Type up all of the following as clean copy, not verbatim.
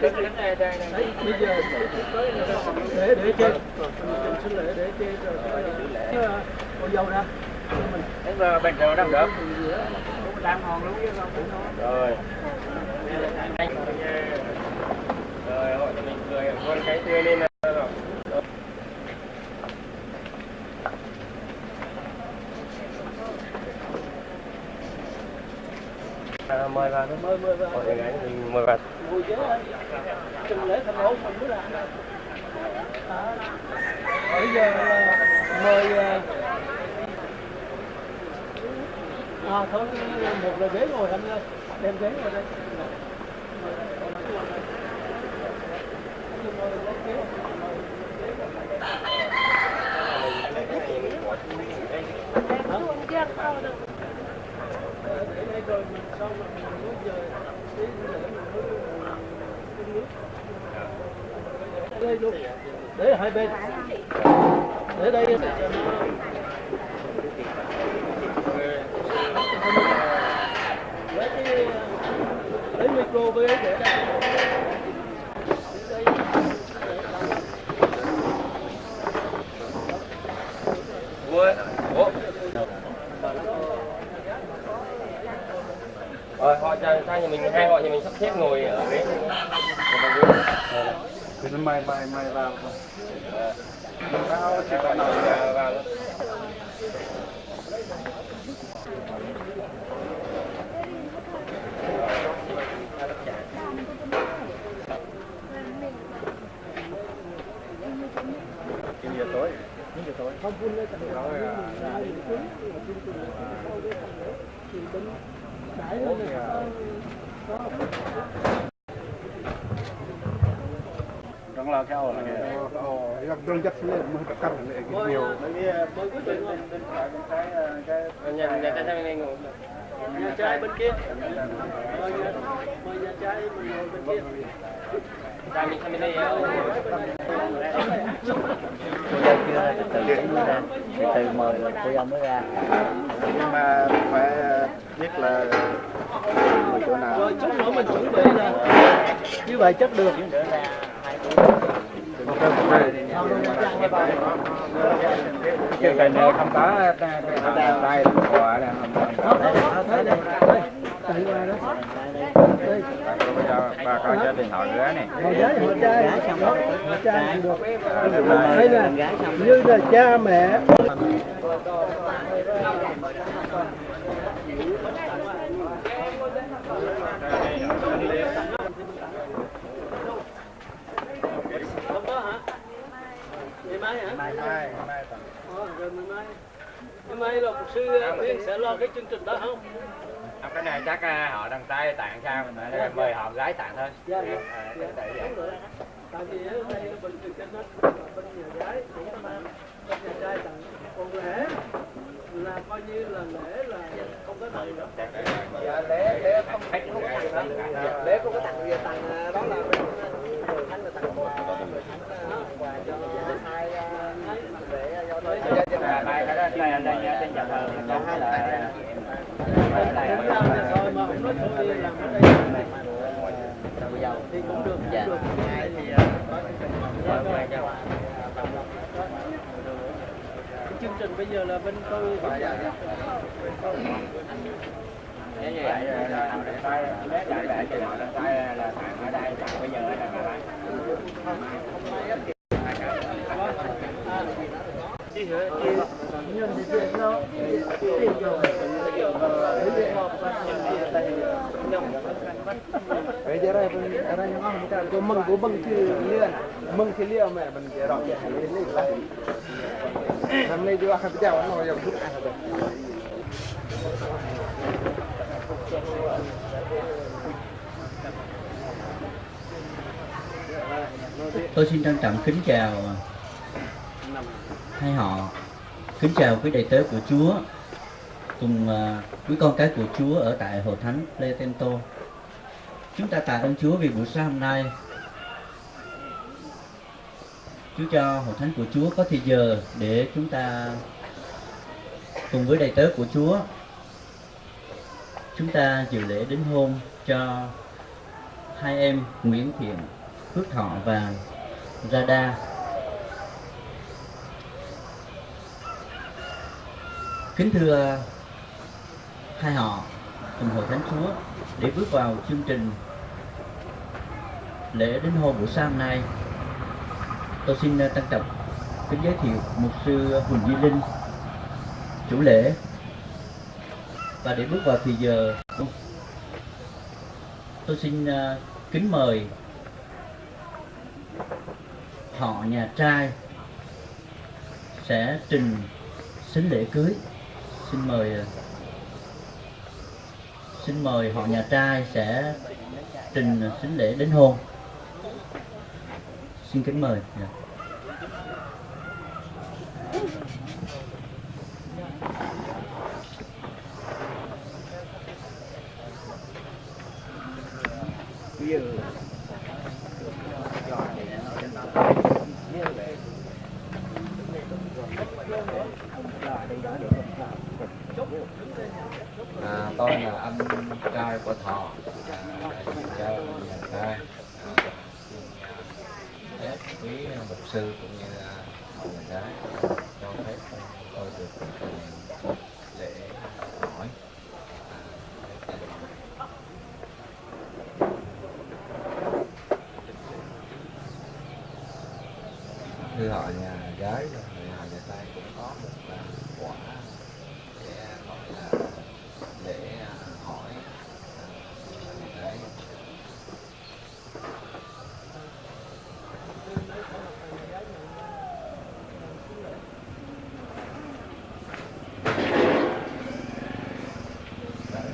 Bây giờ để trên xin lễ để trên rồi cô dâu ra mình bên rồi đâu được đang hòn luôn rồi rồi họ cho mình cười con cái tươi lên mời vào mời vào mình mời vào xin lễ thành hôn mình mới làm bây giờ mời thôi một là ghế ngồi anh ơi đem ghế vào đây rồi mình xong rồi mình muốn giờ tí nữa mình đây luôn để hai bên để đây lấy micro với để đây rồi họ sang nhà mình hai họ nhà mình sắp xếp ngồi ở đấy thì nó mai vào vào chỉ còn vào giờ tối không phun lên tận đó trong là theo là trong chất lên mới cắt lại nhiều bởi vì tôi quyết định bên cái nhà trai này ngồi nhà trai bên kia mời nhà trai mình ngồi bên kia trai mình sang bên đây cô dâu chưa từ mới ra từ mời cô dâu mới ra nhưng mà phải biết là chỗ nào rồi chút nữa mình chuẩn bị là như vậy chắc được nữa ra cái này không có đây quà nè thấy đây chạy qua đó bây giờ bà coi cho điện thoại gái này họ gái họ trai được đây là như là cha mẹ không có hả? Ngày mai hả? mai Rồi ngày mai là một sư Tiên sẽ lo cái chương trình đó không? cái này chắc họ đăng tay tặng sao mời họ gái tặng thôi. Tại vì ở đây bên trên nó bên nhà gái cũng bên nhà trai tặng còn lễ là coi như là lễ là không có tặng nữa. lễ không có tặng nữa lễ không có tặng tặng đó là người thanh là tặng quà quà cho hai để cho mai cái đó đây trên nhà thờ cho hai là thôi mà không nói thôi làm ở đây cô dâu thì cũng được dạ hai thì chương trình bây giờ là bên tôi như vậy là tay lại cho họ lên tay là tặng ở đây tặng bây giờ là bây giờ đây có mừng của mừng thì liên mừng thì liên mẹ mình cái đó hay lên lại năm nay đưa hai cái nó giờ chút ăn rồi tôi xin trân trọng kính chào hai họ, kính chào quý đầy tớ của Chúa cùng quý con cái của Chúa ở tại Hội Thánh Lê Tên Tô. Chúng ta tạ ơn Chúa vì buổi sáng hôm nay Chúa cho Hội Thánh của Chúa có thời giờ để chúng ta cùng với đầy tớ của Chúa chúng ta dự lễ đính hôn cho hai em Nguyễn Thiện Phước Thọ và Radha. Kính thưa hai họ cùng hội thánh Chúa, để bước vào chương trình lễ đính hôn buổi sáng hôm nay, tôi xin trân trọng kính giới thiệu mục sư Huỳnh Duy Linh, chủ lễ. Và để bước vào thì giờ, tôi xin kính mời họ nhà trai sẽ trình sính lễ cưới. Xin mời họ nhà trai sẽ trình sính lễ đính hôn. Xin kính mời. Tôi là anh trai của Thọ, đại diện cho nhà trai, quý mục sư cũng như họ nhà gái cho phép tôi được lễ hỏi. Thưa họ nhà gái và họ nhà trai cũng có một quả để gọi là để hỏi nhà gái.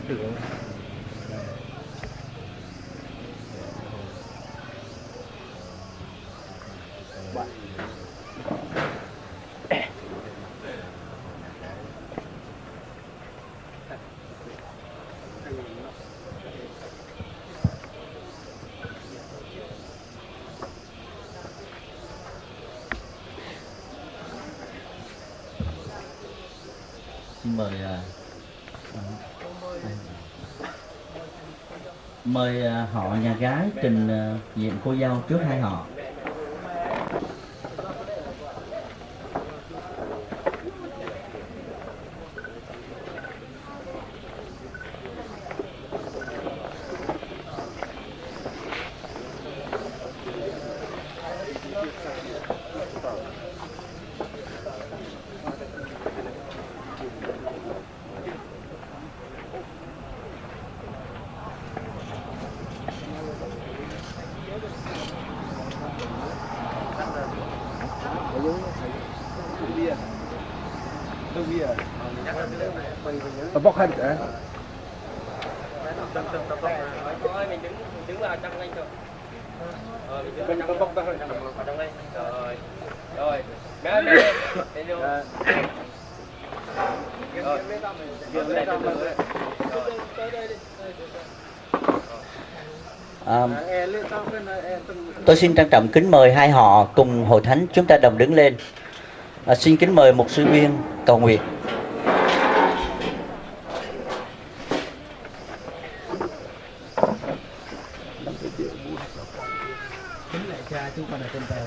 Được không? Xin mời họ nhà gái trình diện cô dâu trước hai họ. Bóc hết rồi. Thôi mình đứng vào trong anh thôi. Mình đứng bóc vào trong đây. Rồi. Mẹ vô. Tôi xin trân trọng kính mời hai họ cùng hội thánh chúng ta đồng đứng lên. Xin kính mời mục sư Viên cầu nguyện. Kính lạy Cha, chúng con ở trên trời,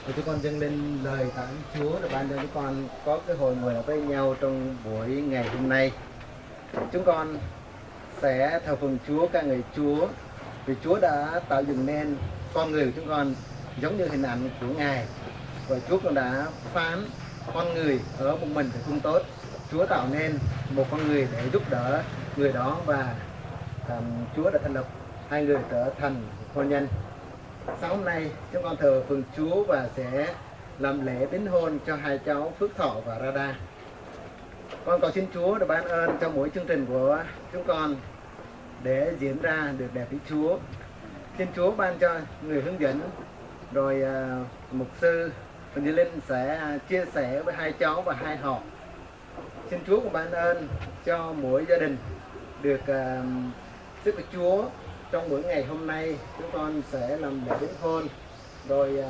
và chúng con dâng lên lời tạ ơn Chúa đã ban cho chúng con có cái hồi ngồi ở với nhau trong buổi ngày hôm nay. Chúng con sẽ thờ phượng Chúa, ca ngợi Chúa, vì Chúa đã tạo dựng nên con người của chúng con giống như hình ảnh của Ngài, và Chúa cũng đã phán con người ở một mình thì không tốt. Chúa tạo nên một con người để giúp đỡ người đó, và Chúa đã thành lập hai người trở thành hôn nhân. Sáng hôm nay chúng con thờ phượng Chúa và sẽ làm lễ đính hôn cho hai cháu Phước Thọ và Radha. Con cầu xin Chúa đã ban ơn cho mỗi chương trình của chúng con để diễn ra được đẹp ý Chúa. Xin Chúa ban cho người hướng dẫn, rồi mục sư Huỳnh Duy Linh sẽ chia sẻ với hai cháu và hai họ. Xin Chúa cũng ban ơn cho mỗi gia đình được sức của Chúa. Trong buổi ngày hôm nay chúng con sẽ làm lễ đính hôn, rồi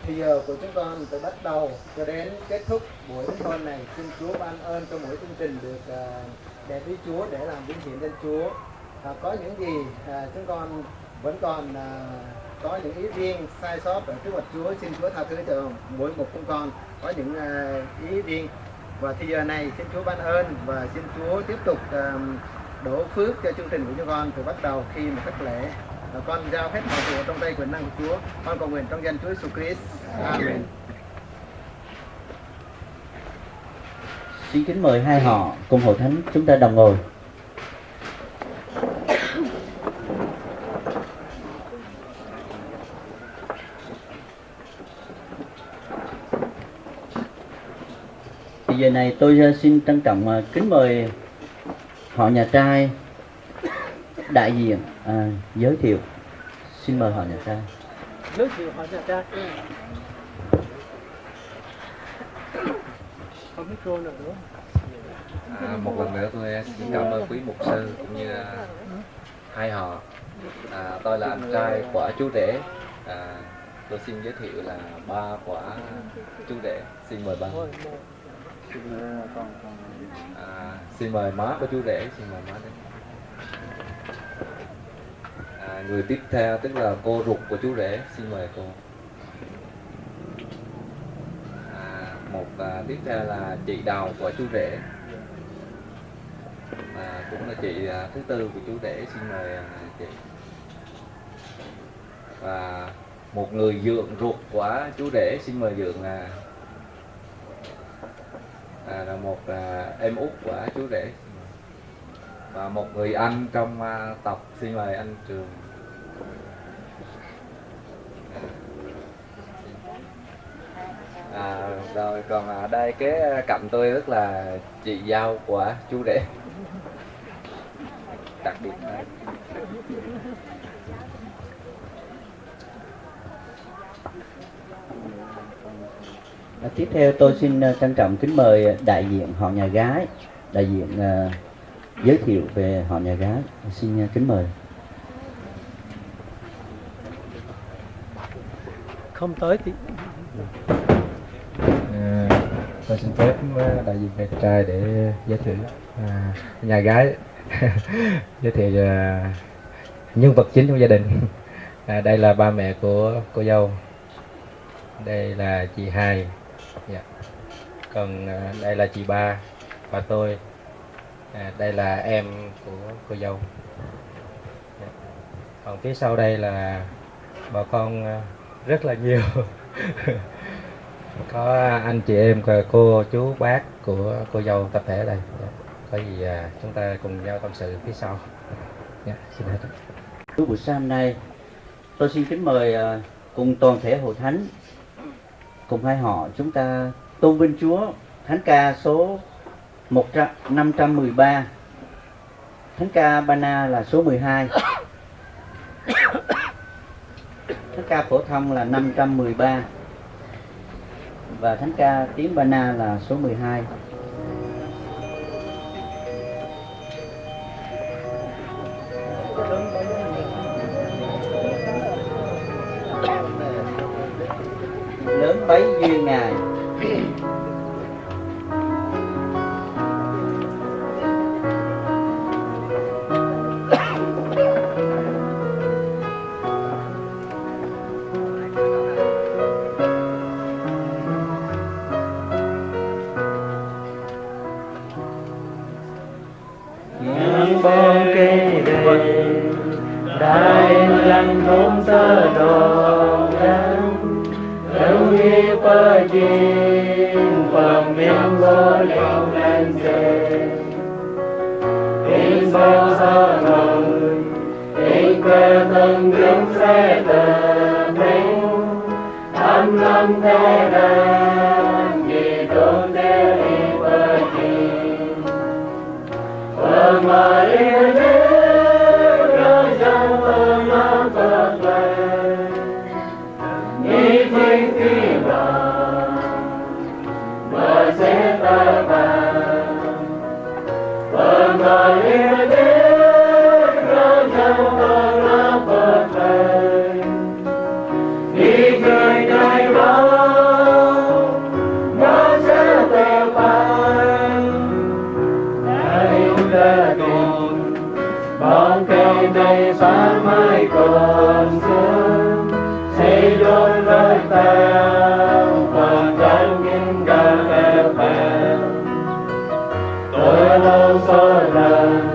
thì giờ của chúng con từ bắt đầu cho đến kết thúc buổi đính hôn này. Xin Chúa ban ơn cho mỗi chương trình được đẹp với Chúa để làm vinh hiển lên Chúa. Có những gì chúng con vẫn còn có những ý riêng sai sót ở trước mặt Chúa, xin Chúa tha thứ cho mỗi một chúng con có những ý riêng. Và thì giờ này xin Chúa ban ơn và xin Chúa tiếp tục đổ phước cho chương trình của chúng con từ bắt đầu khi mà cất lễ. Con giao hết mọi việc trong tay quyền năng của Chúa. Con cầu nguyện trong danh Chúa Jesus Christ. Amen. Xin kính mời hai họ cùng hội thánh chúng ta đồng ngồi. Thì giờ này tôi xin trân trọng kính mời họ nhà trai đại diện giới thiệu. Xin mời họ nhà trai. Giới thiệu họ nhà trai. Không micro nữa đúng không? Một lần nữa tôi xin cảm ơn quý mục sư cũng như hai họ. Tôi là anh trai của chú rể. Tôi xin giới thiệu là ba của chú rể. Xin mời ba. Xin mời má của chú rể. Xin mời má đến. Người tiếp theo tức là cô ruột của chú rể. Xin mời cô. Tiếp theo là chị đầu của chú rể, cũng là chị thứ tư của chú rể. Xin mời chị. Và một người dượng ruột của chú rể. Xin mời dượng là một em út của chú rể. Và một người anh trong tộc. Xin mời anh Trường. Rồi còn đây kế cạnh tôi rất là chị dâu của chú rể. Đặc biệt này. Tiếp theo tôi xin trân trọng kính mời đại diện họ nhà gái, đại diện giới thiệu về họ nhà gái. Xin kính mời. Không tới thì tôi xin phép đại diện về trai để giới thiệu nhà gái. Giới thiệu nhân vật chính trong gia đình. Đây là ba mẹ của cô dâu, đây là chị hai, còn đây là chị ba và tôi. Đây là em của cô dâu. Còn phía sau đây là bà con rất là nhiều. Có anh chị em, cô chú bác của cô dâu tập thể đây. Có gì chúng ta cùng nhau tâm sự phía sau. Xin hết. Buổi sáng hôm nay tôi xin kính mời cùng toàn thể hội thánh cùng hai họ chúng ta tôn vinh Chúa. Thánh ca số 513, thánh ca Bana là số 12, thánh ca phổ thông là 513 và thánh ca tiếng Bana là số 12. Lớn bấy duyên Ngài. Bông cây đầy đại lăng thôn tơ đồ đắng đâu đi qua chim bằng miếng gió leo lên trên in bao giờ nồng in quê thân đứng xe tờ mình tham lam thế đàn vì tôn thế đi qua chim mà yêu nhớ ra trong tâm áo thật lành nghĩ thiên khi mà sẽ ta mà yêu nhớ ra trong tâm áo thật lành nghĩ trời đại bao dối với tao còn chẳng kinh cả em tôi lâu số lần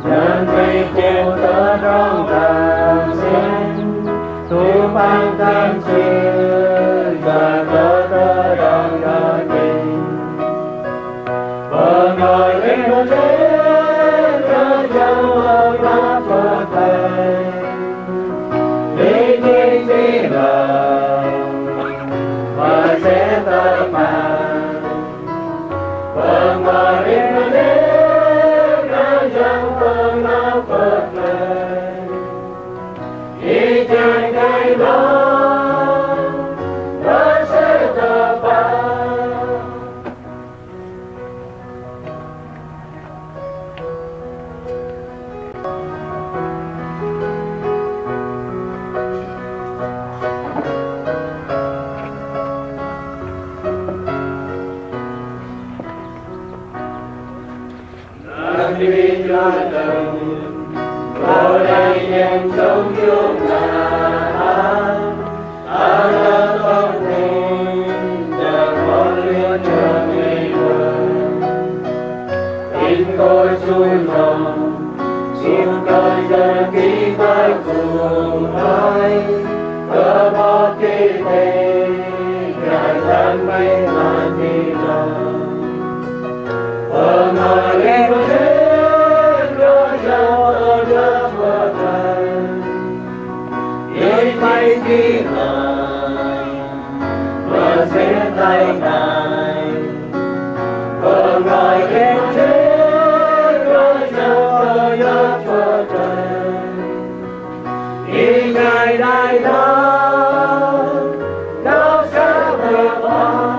nhân vì chiều tớ trong tạm xin tu ban tâm chiều và tớ đồng đời mình vợ ngồi in đôi thế tớ châu ở lá phật thầy lý chính đi lòng và sẽ tới mà vợ ngồi in đôi thế tớ châu ở lá phật thầy ý trời cây đó nó sẽ tờ phá. Đi cho từng ngồi đây em sống chung là anh không tin chẳng có liên trường đi vườn in tôi xui lòng xin tôi giờ ký tay cùng nói cỡ bỏ ký thế ngài thân mấy mà đi lòng ngồi lên thế có dấu ở lớp vợ thần ý bay đi lại và sẽ tay này vợ ngồi lên thế có dấu ở lớp vợ thần ý ngài đại đó đâu sẽ vượt qua.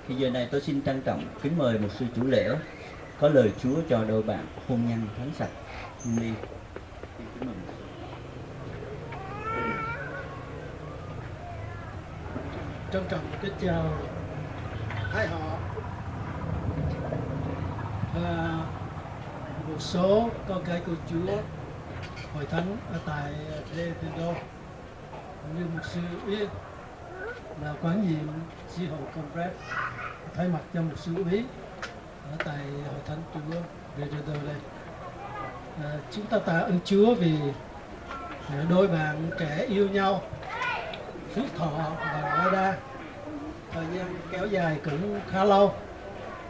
Thì giờ này tôi xin trân trọng kính mời một sư chủ lễ có lời Chúa cho đôi bạn hôn nhân thánh sạch. Đi. Trân trọng kính chào hai họ và một số con cái của Chúa hội thánh ở tại Leopoldo như mục sư Uyên là quản nhiệm chi hội Congress thay mặt cho một sư úy ở tại hội thánh Chúa Leopoldo đây. Chúng ta tạ ơn Chúa vì đôi bạn trẻ yêu nhau Phước Thọ và Ngoại Đa thời gian kéo dài cũng khá lâu.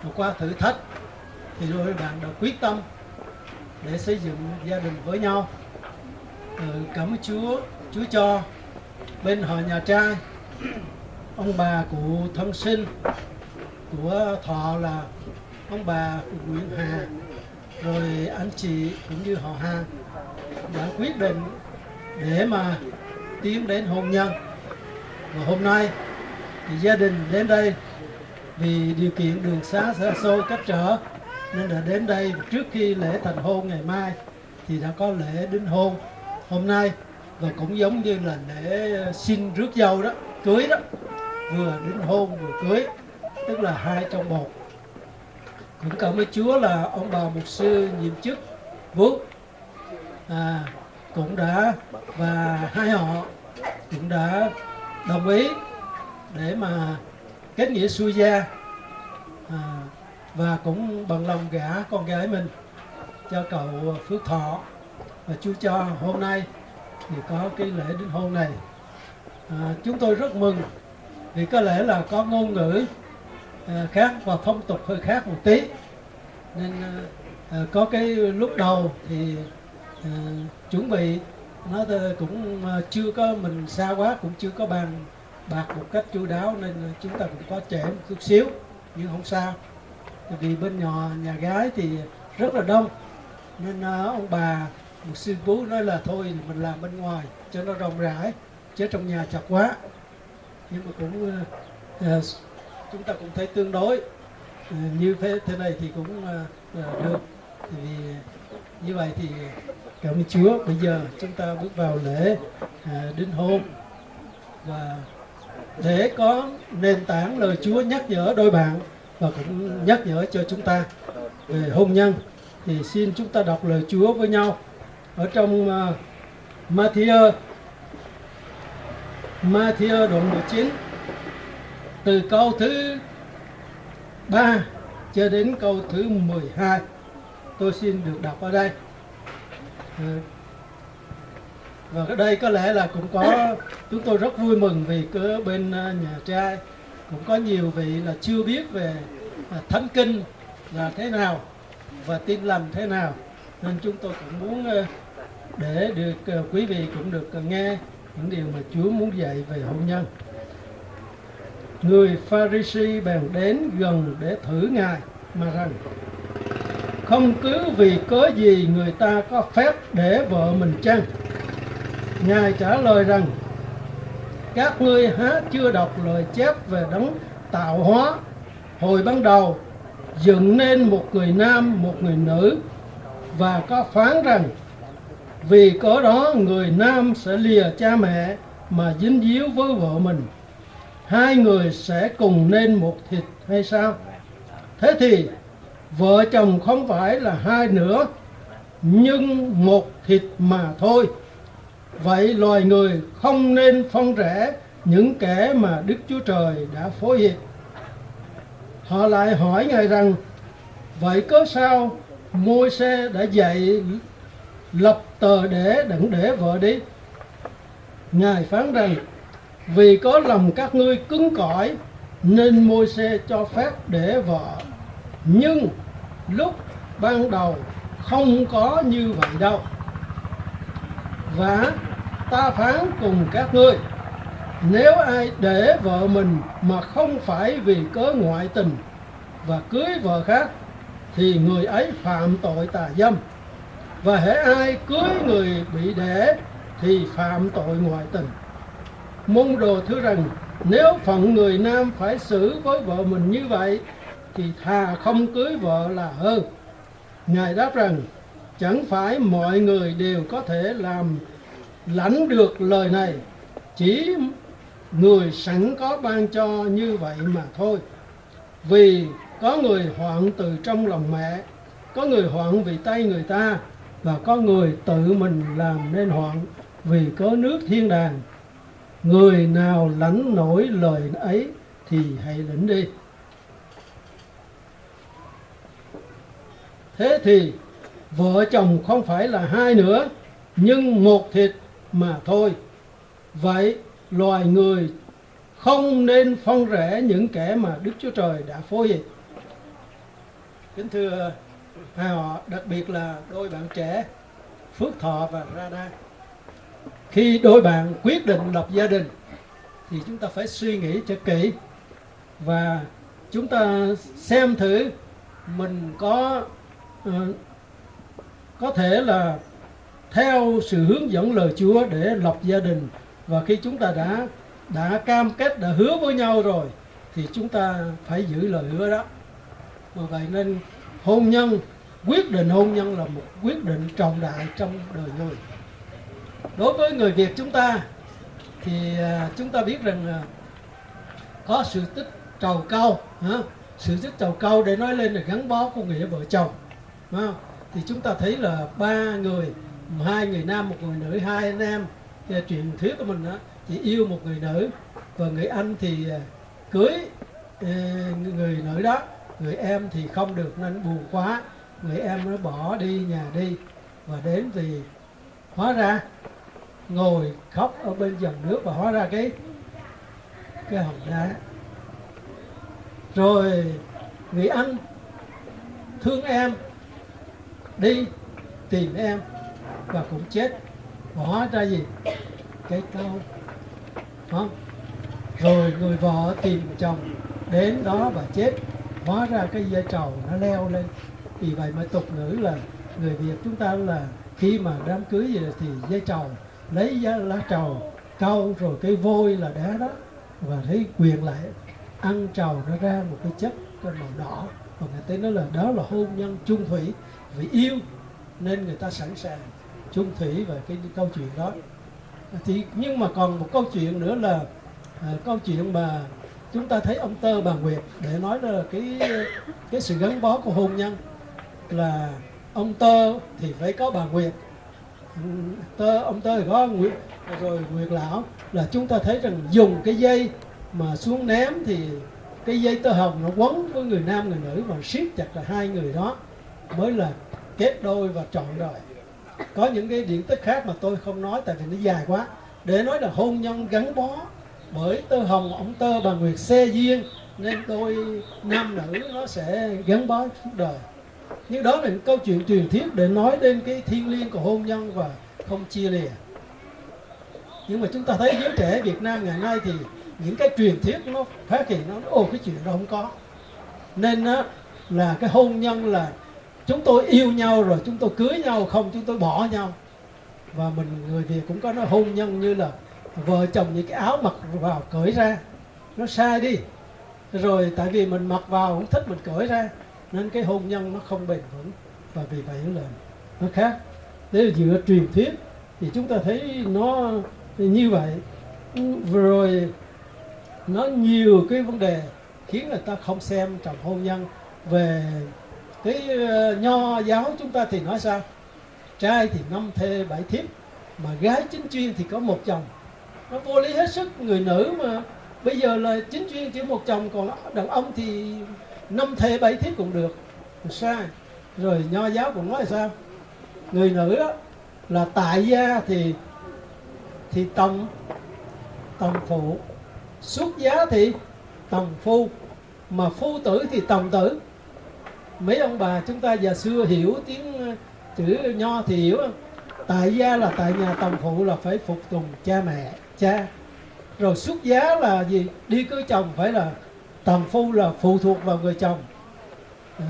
Rồi qua thử thách thì đôi bạn đã quyết tâm để xây dựng gia đình với nhau. Cảm ơn Chúa cho bên họ nhà trai ông bà cụ thân sinh của Thọ là ông bà Nguyễn Hà, rồi anh chị cũng như họ hàng đã quyết định để mà tiến đến hôn nhân. Và hôm nay thì gia đình đến đây vì điều kiện đường xá xa xôi cách trở nên đã đến đây trước khi lễ thành hôn ngày mai thì đã có lễ đính hôn hôm nay, và cũng giống như là lễ xin rước dâu đó, cưới đó, vừa đính hôn vừa cưới, tức là hai trong một. Cũng cảm ơn Chúa là ông bà mục sư nhiệm chức Vũ cũng đã và hai họ cũng đã đồng ý để mà kết nghĩa xuôi gia, và cũng bằng lòng gả con gái mình cho cậu Phước Thọ, và Chúa cho hôm nay thì có cái lễ đính hôn này. Chúng tôi rất mừng vì có lẽ là có ngôn ngữ khác và phong tục hơi khác một tí, nên có cái lúc đầu thì chuẩn bị nó cũng chưa có, mình xa quá cũng chưa có bàn bạc một cách chu đáo, nên chúng ta cũng có trễ một chút xíu, nhưng không sao. Vì bên nhà gái thì rất là đông, nên ông bà một sư Phú nói là thôi mình làm bên ngoài cho nó rộng rãi, chứ trong nhà chặt quá. Nhưng mà cũng chúng ta cũng thấy tương đối như thế này thì cũng được. Vì như vậy thì Cảm ơn Chúa. Bây giờ chúng ta bước vào lễ đính hôn, và để có nền tảng lời Chúa nhắc nhở đôi bạn và cũng nhắc nhở cho chúng ta về hôn nhân, thì xin chúng ta đọc lời Chúa với nhau ở trong Ma-thi-ơ đoạn 19 từ câu thứ 3 cho đến câu thứ 12. Tôi xin được đọc ở đây. Và ở đây có lẽ là cũng có, chúng tôi rất vui mừng vì ở bên nhà trai cũng có nhiều vị là chưa biết về Thánh Kinh là thế nào và Tin Lành thế nào, nên chúng tôi cũng muốn để được quý vị cũng được nghe những điều mà Chúa muốn dạy về hôn nhân. Người Pha-ri-si bèn đến gần để thử Ngài mà rằng: không cứ vì cớ gì người ta có phép để vợ mình chăng? Ngài trả lời rằng: các ngươi há chưa đọc lời chép về đấng tạo hóa hồi ban đầu dựng nên một người nam một người nữ, và có phán rằng vì cớ đó người nam sẽ lìa cha mẹ mà dính díu với vợ mình, hai người sẽ cùng nên một thịt hay sao? Thế thì vợ chồng không phải là hai nữa, nhưng một thịt mà thôi. Vậy loài người không nên phân rẽ những kẻ mà Đức Chúa Trời đã phối hiệp. Họ lại hỏi Ngài rằng: vậy cớ sao Môi-se đã dạy lập tờ để đặng để vợ đi? Ngài phán rằng: vì có lòng các ngươi cứng cỏi nên Môi-se cho phép để vợ, nhưng lúc ban đầu không có như vậy đâu. Và ta phán cùng các ngươi, nếu ai để vợ mình mà không phải vì cớ ngoại tình và cưới vợ khác, thì người ấy phạm tội tà dâm. Và hễ ai cưới người bị đẻ thì phạm tội ngoại tình. Môn đồ thưa rằng, nếu phận người nam phải xử với vợ mình như vậy, thì thà không cưới vợ là hơn. Ngài đáp rằng: chẳng phải mọi người đều có thể làm lãnh được lời này, chỉ người sẵn có ban cho như vậy mà thôi. Vì có người hoạn từ trong lòng mẹ, có người hoạn vì tay người ta, và có người tự mình làm nên hoạn vì có nước thiên đàng. Người nào lãnh nổi lời ấy thì hãy lãnh đi. Thế thì vợ chồng không phải là hai nữa, nhưng một thịt mà thôi. Vậy loài người không nên phân rẽ những kẻ mà Đức Chúa Trời đã phối hiệp. Kính thưa hai họ, đặc biệt là đôi bạn trẻ Phước Thọ và Rada, khi đôi bạn quyết định lập gia đình thì chúng ta phải suy nghĩ cho kỹ, và chúng ta xem thử mình có thể là theo sự hướng dẫn lời Chúa để lập gia đình. Và khi chúng ta đã cam kết, đã hứa với nhau rồi, thì chúng ta phải giữ lời hứa đó. Vì vậy nên hôn nhân, quyết định hôn nhân là một quyết định trọng đại trong đời người. Đối với người Việt chúng ta thì chúng ta biết rằng có sự tích trầu cau, sự tích trầu cau để nói lên là gắn bó của nghĩa vợ chồng. Thì chúng ta thấy là ba người, hai người nam một người nữ, hai anh em truyền thuyết của mình đó, thì yêu một người nữ, và người anh thì cưới người nữ đó, người em thì không được nên buồn quá, người em nó bỏ đi nhà đi, và đến thì hóa ra ngồi khóc ở bên dòng nước, và hóa ra cái hòn đá. Rồi người anh thương em, đi tìm em và cũng chết, và hóa ra gì? Cái câu. Rồi người vợ tìm chồng đến đó và chết, hóa ra cái dây trầu nó leo lên. Vì vậy mà tục ngữ là người Việt chúng ta là khi mà đám cưới gì thì dây trầu, lấy lá trầu câu rồi cái vôi là đá đó, và thấy quyền lại ăn trầu nó ra một cái chất màu đỏ, và người ta nói là đó là hôn nhân chung thủy. Vì yêu nên người ta sẵn sàng chung thủy về cái câu chuyện đó. Thì nhưng mà còn một câu chuyện nữa là câu chuyện mà chúng ta thấy ông Tơ bà Nguyệt, để nói là cái sự gắn bó của hôn nhân, là ông Tơ thì phải có bà Nguyệt, ông Tơ thì có Nguyệt, rồi Nguyệt lão, là chúng ta thấy rằng dùng cái dây mà xuống ném thì cái dây tơ hồng nó quấn với người nam người nữ và siết chặt là hai người đó mới là kết đôi và trọn đời. Có những cái điển tích khác mà tôi không nói tại vì nó dài quá, để nói là hôn nhân gắn bó bởi tơ hồng ông Tơ bà Nguyệt xe duyên, nên đôi nam nữ nó sẽ gắn bó suốt đời. Nhưng đó là những câu chuyện truyền thuyết để nói đến cái thiêng liêng của hôn nhân và không chia lìa. Nhưng mà chúng ta thấy giới trẻ Việt Nam ngày nay thì những cái truyền thuyết nó phát hiện nó cái chuyện đó không có. Nên á, là cái hôn nhân là chúng tôi yêu nhau rồi chúng tôi cưới nhau, không chúng tôi bỏ nhau. Và mình người Việt cũng có nói hôn nhân như là vợ chồng như cái áo mặc vào cởi ra, nó sai đi. Rồi tại vì mình mặc vào không thích mình cởi ra, nên cái hôn nhân nó không bền vững. Và vì vậy là nó khác. Thế là dựa truyền thuyết thì chúng ta thấy nó như vậy. Rồi nó nhiều cái vấn đề khiến người ta không xem trọng hôn nhân. Về cái nho giáo chúng ta thì nói sao? Trai thì 5 thê 7 thiếp, mà gái chính chuyên thì có một chồng. Nó vô lý hết sức. Người nữ mà bây giờ là chính chuyên chỉ một chồng, còn đàn ông thì 5 thê 7 thiếp cũng được. Sai. Rồi nho giáo cũng nói sao? Người nữ đó là tại gia thì tòng phụ, xuất giá thì tòng phu, mà phu tử thì tòng tử. Mấy ông bà chúng ta già xưa hiểu tiếng chữ nho thì hiểu. Tại gia là tại nhà, tòng phụ là phải phục tùng cha mẹ, cha. Rồi xuất giá là gì? Đi cưới chồng phải là tòng phu là phụ thuộc vào người chồng.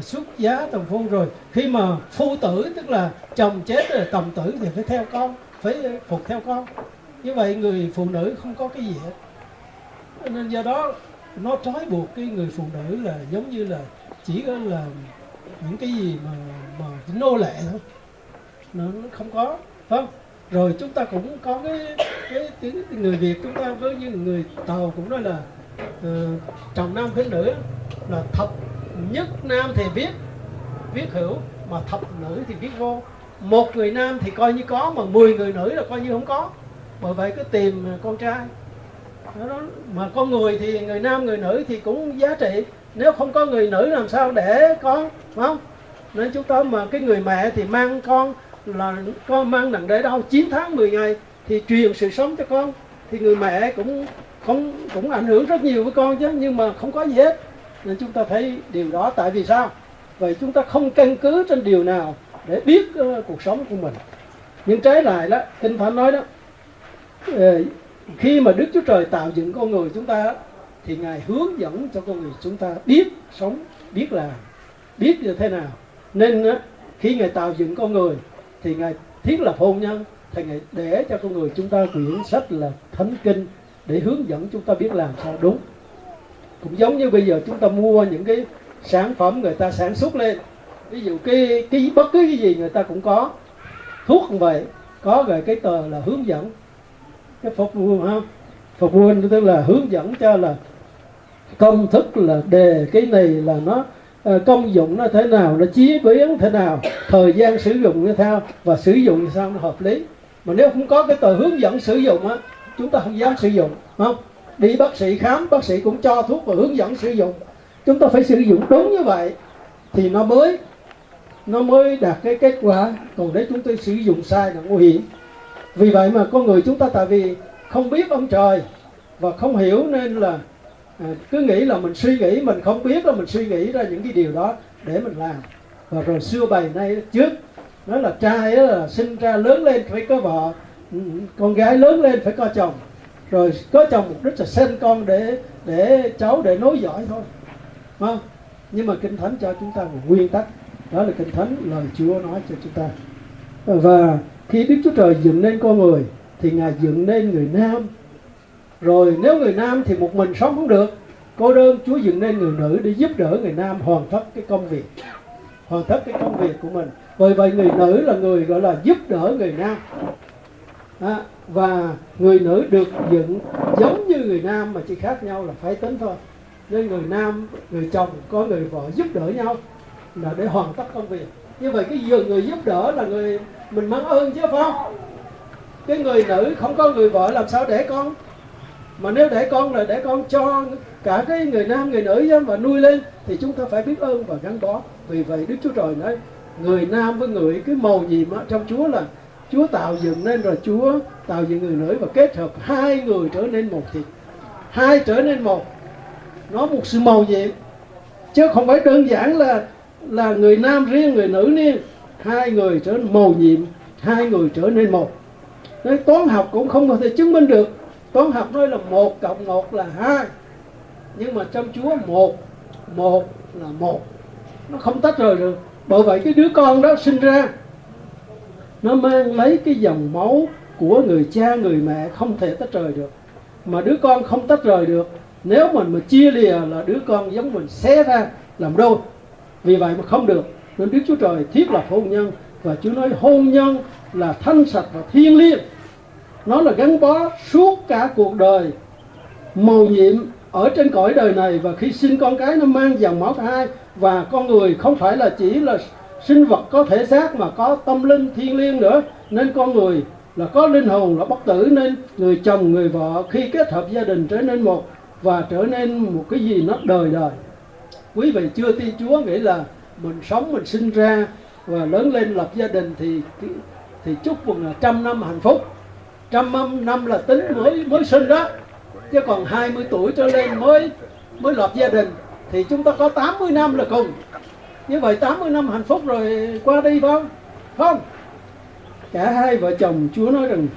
Xuất giá tòng phu. Rồi khi mà phu tử tức là chồng chết rồi, tòng tử thì phải theo con, phải phục theo con. Như vậy người phụ nữ không có cái gì hết. Nên do đó nó trói buộc cái người phụ nữ là giống như là chỉ có là những cái gì mà nô lệ thôi, nó không có, phải không? Rồi chúng ta cũng có cái người Việt chúng ta với những người Tàu cũng nói là trọng nam khinh nữ, là thập nhất nam thì viết hữu, mà thập nữ thì viết vô. Một người nam thì coi như có, mà 10 người nữ là coi như không có. Bởi vậy cứ tìm con trai đó, mà con người thì người nam người nữ thì cũng giá trị. Nếu không có người nữ làm sao để con, phải không? Nên chúng ta mà cái người mẹ thì mang con là con mang nặng để đâu 9 tháng 10 ngày thì truyền sự sống cho con, thì người mẹ cũng ảnh hưởng rất nhiều với con chứ, nhưng mà không có gì hết. Nên chúng ta thấy điều đó tại vì sao? Vậy chúng ta không căn cứ trên điều nào để biết cuộc sống của mình. Nhưng trái lại đó, Kinh Thánh nói đó, khi mà Đức Chúa Trời tạo dựng con người chúng ta thì Ngài hướng dẫn cho con người chúng ta biết sống, biết làm, biết như thế nào. Nên khi Ngài tạo dựng con người thì Ngài thiết lập hôn nhân, thì Ngài để cho con người chúng ta quyển sách là Thánh Kinh để hướng dẫn chúng ta biết làm sao đúng. Cũng giống như bây giờ chúng ta mua những cái sản phẩm người ta sản xuất lên, ví dụ cái bất cứ cái gì người ta cũng có. Thuốc cũng vậy, có về cái tờ là hướng dẫn, cái phục vụ không? Phục vụ tức là hướng dẫn cho là công thức là đề cái này là nó công dụng nó thế nào, nó chế biến thế nào, thời gian sử dụng như thế nào và sử dụng sao nó hợp lý. Mà nếu không có cái tờ hướng dẫn sử dụng á, chúng ta không dám sử dụng, không? Đi bác sĩ khám, bác sĩ cũng cho thuốc và hướng dẫn sử dụng. Chúng ta phải sử dụng đúng như vậy thì nó mới đạt cái kết quả. Còn nếu chúng ta sử dụng sai là nguy hiểm. Vì vậy mà con người chúng ta tại vì không biết ông trời và không hiểu nên là cứ nghĩ là mình suy nghĩ, mình không biết là mình suy nghĩ ra những cái điều đó để mình làm. Và rồi xưa bày nay trước nói là trai là sinh ra lớn lên phải có vợ, con gái lớn lên phải có chồng, rồi có chồng mục đích là sinh con để cháu để nối dõi thôi, không? Nhưng mà Kinh Thánh cho chúng ta một nguyên tắc, đó là Kinh Thánh lời Chúa nói cho chúng ta. Và khi Đức Chúa Trời dựng nên con người thì Ngài dựng nên người nam. Rồi nếu người nam thì một mình sống không được, cô đơn, Chúa dựng nên người nữ để giúp đỡ người nam hoàn tất cái công việc của mình. Bởi vậy người nữ là người gọi là giúp đỡ người nam. Và người nữ được dựng giống như người nam mà chỉ khác nhau là phái tính thôi. Nên người nam, người chồng có người vợ giúp đỡ nhau là để hoàn tất công việc. Như vậy cái người giúp đỡ là người mình mang ơn chứ phải không? Cái người nữ không có người vợ làm sao đẻ con? Mà nếu đẻ con là đẻ con cho cả cái người nam người nữ và nuôi lên thì chúng ta phải biết ơn và gắn bó. Vì vậy Đức Chúa Trời nói người nam với người cái mầu nhiệm trong Chúa là Chúa tạo dựng nên, rồi Chúa tạo dựng người nữ và kết hợp hai người trở nên một thịt. Hai trở nên một. Nó một sự mầu nhiệm. Chứ không phải đơn giản là người nam riêng, người nữ riêng. Hai người trở nên mầu nhiệm, hai người trở nên một. Nên toán học cũng không có thể chứng minh được. Toán học nói là 1 cộng 1 là 2. Nhưng mà trong Chúa một là một. Nó không tách rời được. Bởi vậy cái đứa con đó sinh ra nó mang lấy cái dòng máu của người cha người mẹ, không thể tách rời được. Mà đứa con không tách rời được, nếu mình mà chia lìa là đứa con giống mình xé ra làm đôi. Vì vậy mà không được. Nên Đức Chúa Trời thiết lập hôn nhân. Và Chúa nói hôn nhân là thanh sạch và thiêng liêng. Nó là gắn bó suốt cả cuộc đời mầu nhiệm ở trên cõi đời này. Và khi sinh con cái nó mang dòng máu cả hai. Và con người không phải là chỉ là sinh vật có thể xác mà có tâm linh thiêng liêng nữa. Nên con người là có linh hồn, là bất tử. Nên người chồng người vợ khi kết hợp gia đình trở nên một và trở nên một cái gì nó đời đời. Quý vị chưa tin Chúa nghĩ là mình sống, mình sinh ra và lớn lên lập gia đình thì chúc mừng là 100 năm hạnh phúc. 100 năm là tính mới sinh đó. Chứ còn 20 tuổi trở lên mới lập gia đình thì chúng ta có 80 năm là cùng. Như vậy 80 năm hạnh phúc rồi qua đi phải không? Không. Cả hai vợ chồng Chúa nói rằng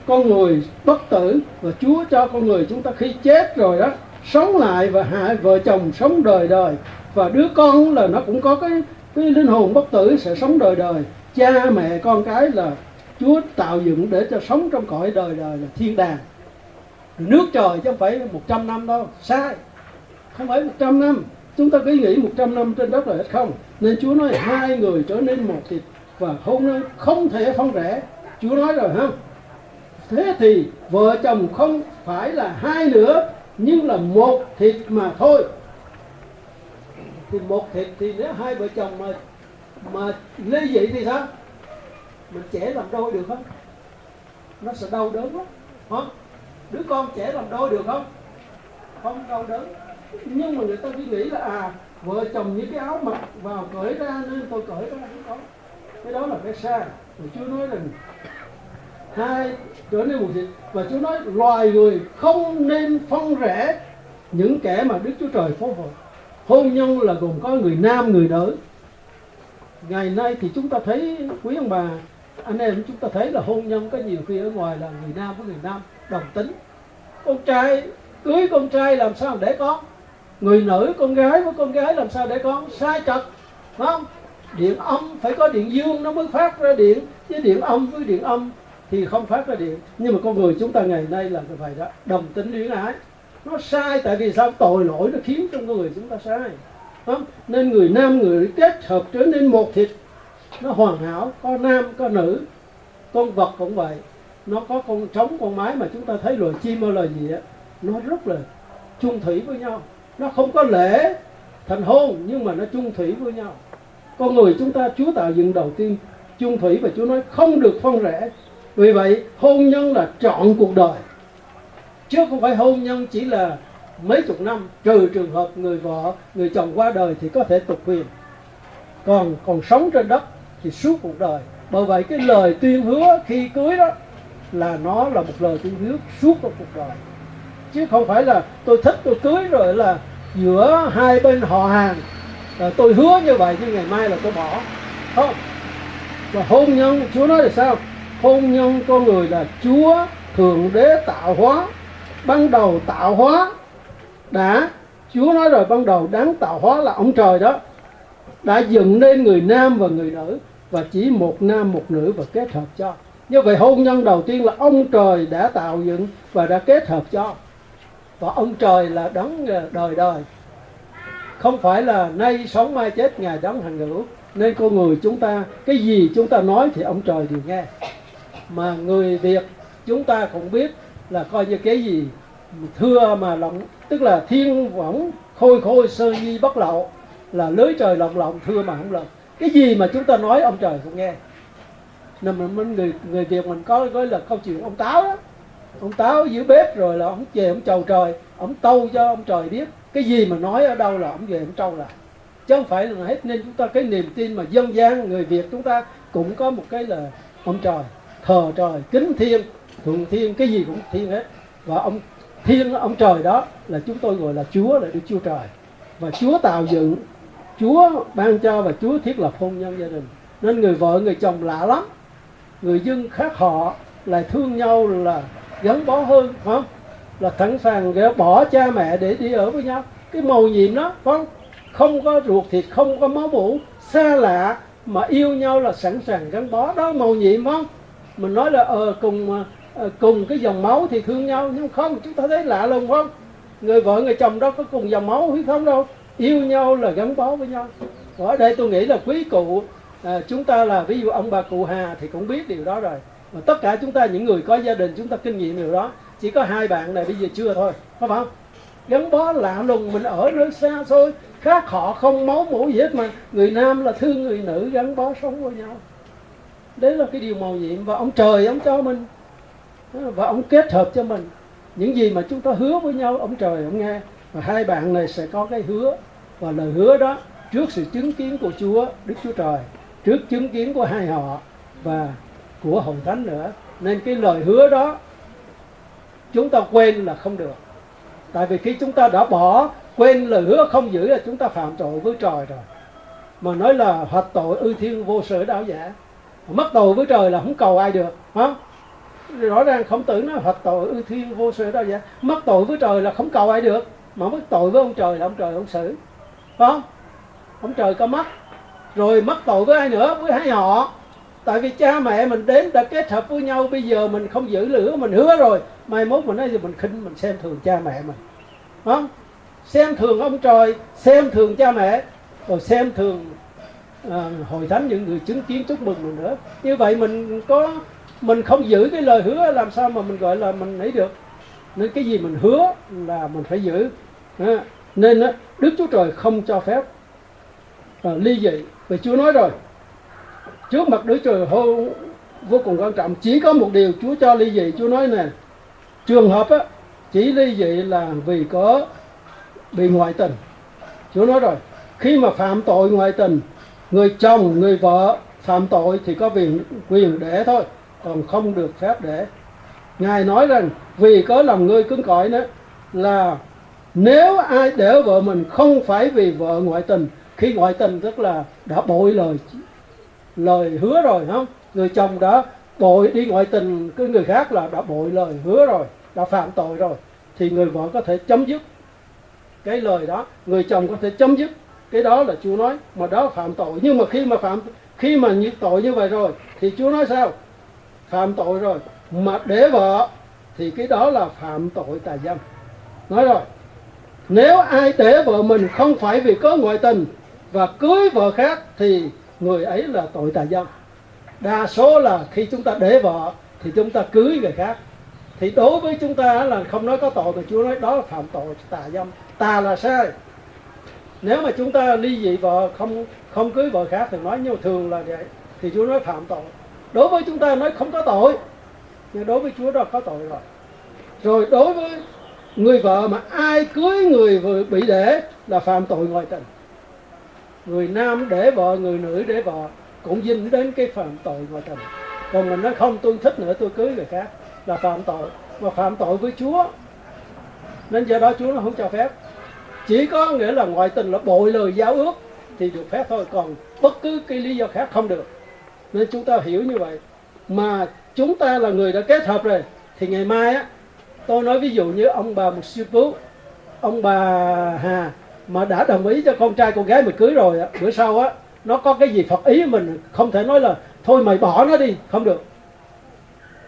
con người bất tử và Chúa cho con người chúng ta khi chết rồi đó sống lại và hai vợ chồng sống đời đời. Và đứa con là nó cũng có cái linh hồn bất tử sẽ sống đời đời. Cha mẹ con cái là Chúa tạo dựng để cho sống trong cõi đời đời là thiên đàng. Nước trời chứ không phải 100 năm đâu, sai. Không phải 100 năm. Chúng ta cứ nghĩ 100 năm trên đất là hết không. Nên Chúa nói hai người trở nên một thịt và hôn nhân không thể phân rẽ. Chúa nói rồi ha. Thế thì vợ chồng không phải là hai nữa nhưng là một thịt mà thôi. Thì một thịt thì nếu hai vợ chồng mà ly dị thì sao? Mình trẻ làm đôi được không? Nó sẽ đau đớn lắm. Hả? Đứa con trẻ làm đôi được không? Không đau đớn. Nhưng mà người ta cứ nghĩ là vợ chồng như cái áo mặc vào cởi ra nên tôi cởi ra không có. Cái đó là cái sai. Và Chúa nói rằng hai trở nên một thịt. Và Chúa nói loài người không nên phân rẽ những kẻ mà Đức Chúa Trời phối hợp. Hôn nhân là gồm có người nam người nữ. Ngày nay thì chúng ta thấy quý ông bà anh em chúng ta thấy là hôn nhân có nhiều khi ở ngoài là người nam với người nam đồng tính. Con trai cưới con trai làm sao để con, người nữ con gái với con gái làm sao để con, sai trật, phải không? Điện âm phải có điện dương nó mới phát ra điện, chứ điện âm với điện âm thì không phát ra điện. Nhưng mà con người chúng ta ngày nay là như vậy đó, đồng tính luyến ái. Nó sai tại vì sao? Tội lỗi nó khiến cho người chúng ta sai, không? Nên người nam người nữ kết hợp trở nên một thịt, nó hoàn hảo, có nam có nữ. Con vật cũng vậy, nó có con trống con mái mà chúng ta thấy loài chim hay loài gì á, nó rất là chung thủy với nhau. Nó không có lễ thành hôn nhưng mà nó chung thủy với nhau. Con người chúng ta Chúa tạo dựng đầu tiên chung thủy và Chúa nói không được phân rẽ. Vì vậy hôn nhân là trọn cuộc đời, chứ không phải hôn nhân chỉ là mấy chục năm, trừ trường hợp người vợ người chồng qua đời thì có thể tục huyền. Còn sống trên đất thì suốt cuộc đời. Bởi vậy cái lời tuyên hứa khi cưới đó là nó là một lời tuyên hứa suốt cuộc đời, chứ không phải là tôi thích tôi cưới rồi là giữa hai bên họ hàng tôi hứa như vậy nhưng ngày mai là tôi bỏ. Không. Và hôn nhân Chúa nói là sao? Hôn nhân con người là Chúa Thượng Đế tạo hóa. Ban đầu tạo hóa Chúa nói rồi, ban đầu đáng tạo hóa là ông trời đó, đã dựng nên người nam và người nữ, và chỉ một nam một nữ và kết hợp cho. Như vậy hôn nhân đầu tiên là ông trời đã tạo dựng và đã kết hợp cho. Và ông trời là đấng đời đời, không phải là nay sống mai chết, Ngài đấng hằng hữu. Nên con người chúng ta, cái gì chúng ta nói thì ông trời đều nghe. Mà người Việt chúng ta cũng biết là coi như cái gì thưa mà lòng, tức là thiên võng khôi khôi sơ nhi bất lậu, là lưới trời lồng lộng thưa mà không lộng. Cái gì mà chúng ta nói ông trời cũng nghe. Nên mình người Việt mình có gọi là câu chuyện ông Táo đó. Ông Táo giữ bếp rồi là ông về ông chầu trời, ông tâu cho ông trời biết cái gì mà nói ở đâu là ông về ông trâu lại, chứ không phải là hết. Nên chúng ta cái niềm tin mà dân gian người Việt chúng ta cũng có một cái là ông trời, thờ trời, kính thiên, thuận thiên, cái gì cũng thiên hết. Và ông thiên, ông trời đó là chúng tôi gọi là Chúa, là Đức Chúa Trời. Và Chúa tạo dựng, Chúa ban cho và Chúa thiết lập hôn nhân gia đình. Nên người vợ người chồng lạ lắm, người dân khác họ lại thương nhau, là gắn bó hơn, phải không? Là sẵn sàng bỏ cha mẹ để đi ở với nhau. Cái mầu nhiệm đó, phải không? Không có ruột thịt, không có máu mủ, xa lạ mà yêu nhau là sẵn sàng gắn bó. Đó mầu nhiệm, phải không? Mình nói là cùng cái dòng máu thì thương nhau, nhưng không, chúng ta thấy lạ lùng, phải không? Người vợ người chồng đó có cùng dòng máu hay không đâu, yêu nhau là gắn bó với nhau. Ở đây tôi nghĩ là quý cụ chúng ta là ví dụ ông bà cụ Hà thì cũng biết điều đó rồi. Và tất cả chúng ta những người có gia đình chúng ta kinh nghiệm điều đó. Chỉ có hai bạn này bây giờ chưa thôi, phải không? Gắn bó lạ lùng, mình ở nơi xa xôi khác họ, không máu mủ gì hết, mà người nam là thương người nữ, gắn bó sống với nhau. Đấy là cái điều mầu nhiệm. Và ông trời ông cho mình, và ông kết hợp cho mình những gì mà chúng ta hứa với nhau, ông trời ông nghe. Và hai bạn này sẽ có cái hứa, và lời hứa đó trước sự chứng kiến của Chúa Đức Chúa Trời, trước chứng kiến của hai họ và của Hội Thánh nữa. Nên cái lời hứa đó chúng ta quên là không được. Tại vì khi chúng ta đã bỏ, quên lời hứa không giữ là chúng ta phạm tội với trời rồi. Mà nói là hoặc tội ư thiên vô sở đảo giả, mắc tội với trời là không cầu ai được, hả? Rõ ràng Khổng Tử nói hoặc tội ư thiên vô sở đảo giả, mắc tội với trời là không cầu ai được, mà mắc tội với ông trời là ông trời ông xử, phải không? Ông trời có mắc. Rồi mắc tội với ai nữa? Với hai họ. Tại vì cha mẹ mình đến đã kết hợp với nhau, bây giờ mình không giữ lửa, mình hứa rồi, mai mốt mình nói gì mình khinh, mình xem thường cha mẹ mình, không? Xem thường ông trời, xem thường cha mẹ, rồi xem thường Hội Thánh, những người chứng kiến chúc mừng mình nữa. Như vậy mình không giữ cái lời hứa, làm sao mà mình gọi là mình ấy được. Nên cái gì mình hứa là mình phải giữ. Nên Đức Chúa Trời không cho phép ly dị. Vì Chúa nói rồi, trước mặt Đức Trời vô cùng quan trọng, chỉ có một điều Chúa cho ly dị. Chúa nói nè, trường hợp chỉ ly dị là vì có bị ngoại tình. Chúa nói rồi, khi mà phạm tội ngoại tình, người chồng, người vợ phạm tội thì có quyền để thôi, còn không được phép để. Ngài nói rằng vì có lòng ngươi cứng cỏi nữa, là nếu ai để vợ mình không phải vì vợ ngoại tình. Khi ngoại tình tức là đã bội lời hứa rồi, không? Người chồng đã bội đi ngoại tình cái người khác là đã bội lời hứa rồi, đã phạm tội rồi, thì người vợ có thể chấm dứt cái lời đó, người chồng có thể chấm dứt cái đó, là Chúa nói, mà đó phạm tội. Nhưng mà khi mà như tội như vậy rồi thì Chúa nói sao? Phạm tội rồi mà để vợ thì cái đó là phạm tội tà dâm. Nói rồi, nếu ai để vợ mình không phải vì có ngoại tình và cưới vợ khác thì người ấy là tội tà dâm. Đa số là khi chúng ta để vợ thì chúng ta cưới người khác, thì đối với chúng ta là không nói có tội, mà Chúa nói đó là phạm tội tà dâm. Tà là sai. Nếu mà chúng ta ly dị vợ, không cưới vợ khác thì nói, nhưng mà thường là vậy, thì Chúa nói phạm tội. Đối với chúng ta nói không có tội, nhưng đối với Chúa đó có tội rồi. Rồi đối với người vợ mà ai cưới người vừa bị để là phạm tội ngoại tình. Người nam để vợ, người nữ để vợ cũng dính đến cái phạm tội ngoại tình. Còn mình nói không, tôi thích nữa, tôi cưới người khác là phạm tội, mà phạm tội với Chúa. Nên do đó Chúa nó không cho phép. Chỉ có nghĩa là ngoại tình là bội lời giao ước thì được phép thôi, còn bất cứ cái lý do khác không được. Nên chúng ta hiểu như vậy. Mà chúng ta là người đã kết hợp rồi, thì ngày mai tôi nói ví dụ như ông bà một sư Phú, ông bà Hà mà đã đồng ý cho con trai con gái mình cưới rồi, bữa sau nó có cái gì Phật ý mình không thể nói là thôi mày bỏ nó đi, không được.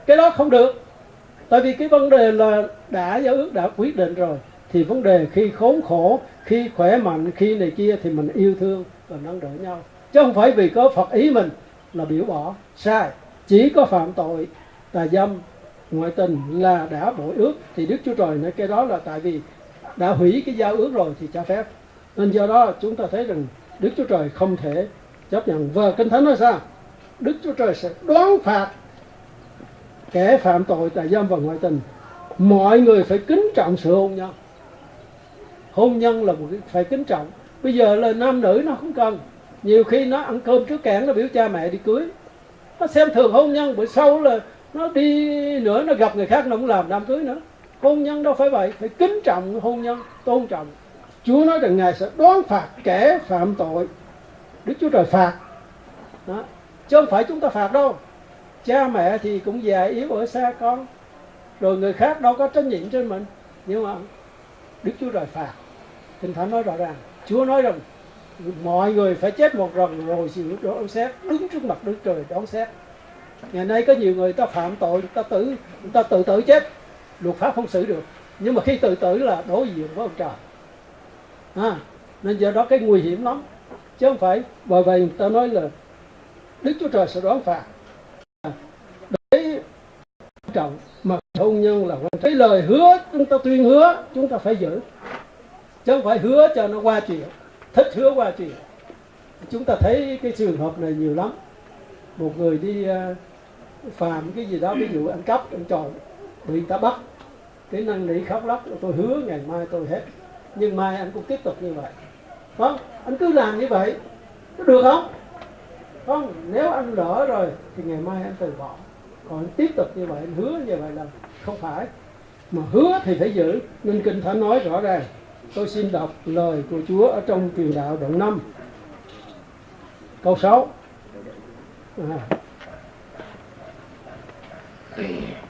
Cái đó không được. Tại vì cái vấn đề là đã giao ước, đã quyết định rồi, thì vấn đề khi khốn khổ, khi khỏe mạnh, khi này kia thì mình yêu thương và nâng đỡ nhau. chứ không phải vì có Phật ý mình là biểu bỏ. Sai. Chỉ có phạm tội tà dâm ngoại tình là đã bội ước, thì Đức Chúa Trời nói cái đó là tại vì đã hủy cái giao ước rồi thì cho phép. Nên do đó chúng ta thấy rằng Đức Chúa Trời không thể chấp nhận. Và Kinh Thánh nói sao? Đức Chúa Trời sẽ đoán phạt kẻ phạm tội tà dâm và ngoại tình. Mọi người phải kính trọng sự hôn nhân. Hôn nhân là một cái phải kính trọng. Bây giờ là nam nữ nó không cần. Nhiều khi nó ăn cơm trước cảng nó biểu cha mẹ đi cưới. Nó xem thường hôn nhân, bữa sau là nó đi nữa nó gặp người khác nó cũng làm đám cưới nữa. Hôn nhân đâu phải vậy, phải kính trọng hôn nhân, tôn trọng. Chúa nói rằng Ngài sẽ đoán phạt kẻ phạm tội. Đức Chúa Trời phạt đó. Chứ không phải chúng ta phạt đâu. Cha mẹ thì cũng già yếu ở xa con, rồi người khác đâu có trách nhiệm trên mình. Nhưng mà Đức Chúa Trời phạt. Kinh Thánh nói rõ ràng. Chúa nói rằng mọi người phải chết một lần rồi sự đón xét, đứng trước mặt Đức Trời đón xét. Ngày nay có nhiều người ta phạm tội, người ta tự tử chết, luật pháp không xử được. Nhưng mà khi tự tử là đối diện với ông trời. Nên do đó cái nguy hiểm lắm. Chứ không phải bởi vậy người ta nói là Đức Chúa Trời sẽ đoán phạt. Để trọng mà hôn nhân là cái lời hứa chúng ta tuyên hứa chúng ta phải giữ. Chứ không phải hứa cho nó qua chuyện, thích hứa qua chuyện. Chúng ta thấy cái trường hợp này nhiều lắm. Một người đi phạm cái gì đó, ví dụ ăn cắp, ăn trộm, bị người ta bắt, cái năn nỉ khóc lóc, tôi hứa ngày mai tôi hết. Nhưng mai anh cũng tiếp tục như vậy. Không, anh cứ làm như vậy, có được không? Không, nếu anh lỡ rồi thì ngày mai anh từ bỏ. Còn anh tiếp tục như vậy, anh hứa như vậy là không phải. Mà hứa thì phải giữ. Nên Kinh Thánh nói rõ ràng. Tôi xin đọc lời của Chúa ở trong Truyền Đạo đoạn 5 câu 6.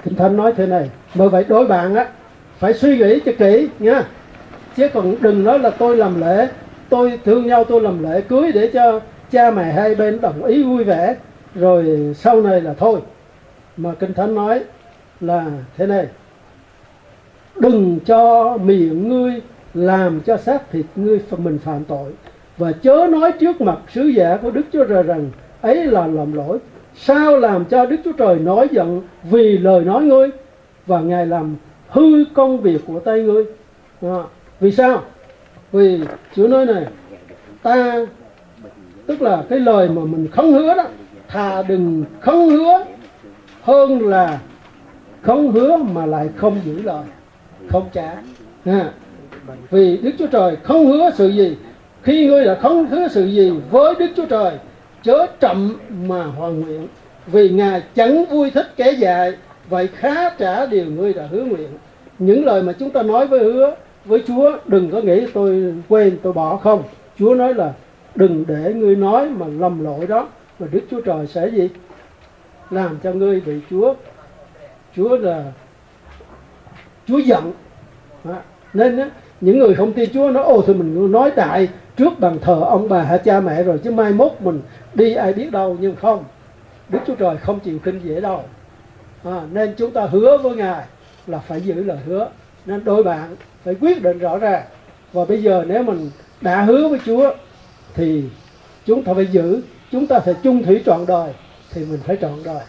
Kinh Thánh nói thế này. Bởi vậy đối bạn á phải suy nghĩ cho kỹ nha. Chứ còn đừng nói là tôi làm lễ, tôi thương nhau tôi làm lễ cưới để cho cha mẹ hai bên đồng ý vui vẻ, rồi sau này là thôi. Mà Kinh Thánh nói là thế này. Đừng cho miệng ngươi làm cho xác thịt ngươi mình phạm tội, và chớ nói trước mặt sứ giả của Đức Chúa Trời rằng ấy là làm lỗi. Sao làm cho Đức Chúa Trời nổi giận vì lời nói ngươi, và Ngài làm hư công việc của tay ngươi. Vì sao? Vì Chúa nói này, ta tức là cái lời mà mình không hứa đó, thà đừng không hứa hơn là không hứa mà lại không giữ lời, không trả. Vì Đức Chúa Trời không hứa sự gì, khi ngươi đã không hứa sự gì với Đức Chúa Trời, chớ chậm mà hoàn nguyện, vì Ngài chẳng vui thích kẻ dại, vậy khá trả điều ngươi đã hứa nguyện. Những lời mà chúng ta nói với Chúa, đừng có nghĩ tôi quên tôi bỏ không. Chúa nói là đừng để ngươi nói mà lầm lỗi đó, và Đức Chúa Trời sẽ gì? Làm cho ngươi bị Chúa là Chúa giận. Nên á, những người không tin Chúa nói ồ thì mình nói đại trước bàn thờ ông bà hay cha mẹ rồi, chứ mai mốt mình đi ai biết đâu. Nhưng không, Đức Chúa Trời không chịu khinh dễ đâu. Nên chúng ta hứa với Ngài là phải giữ lời hứa. Nên đôi bạn phải quyết định rõ ràng. Và bây giờ nếu mình đã hứa với Chúa thì chúng ta phải giữ. Chúng ta phải chung thủy trọn đời thì mình phải trọn đời.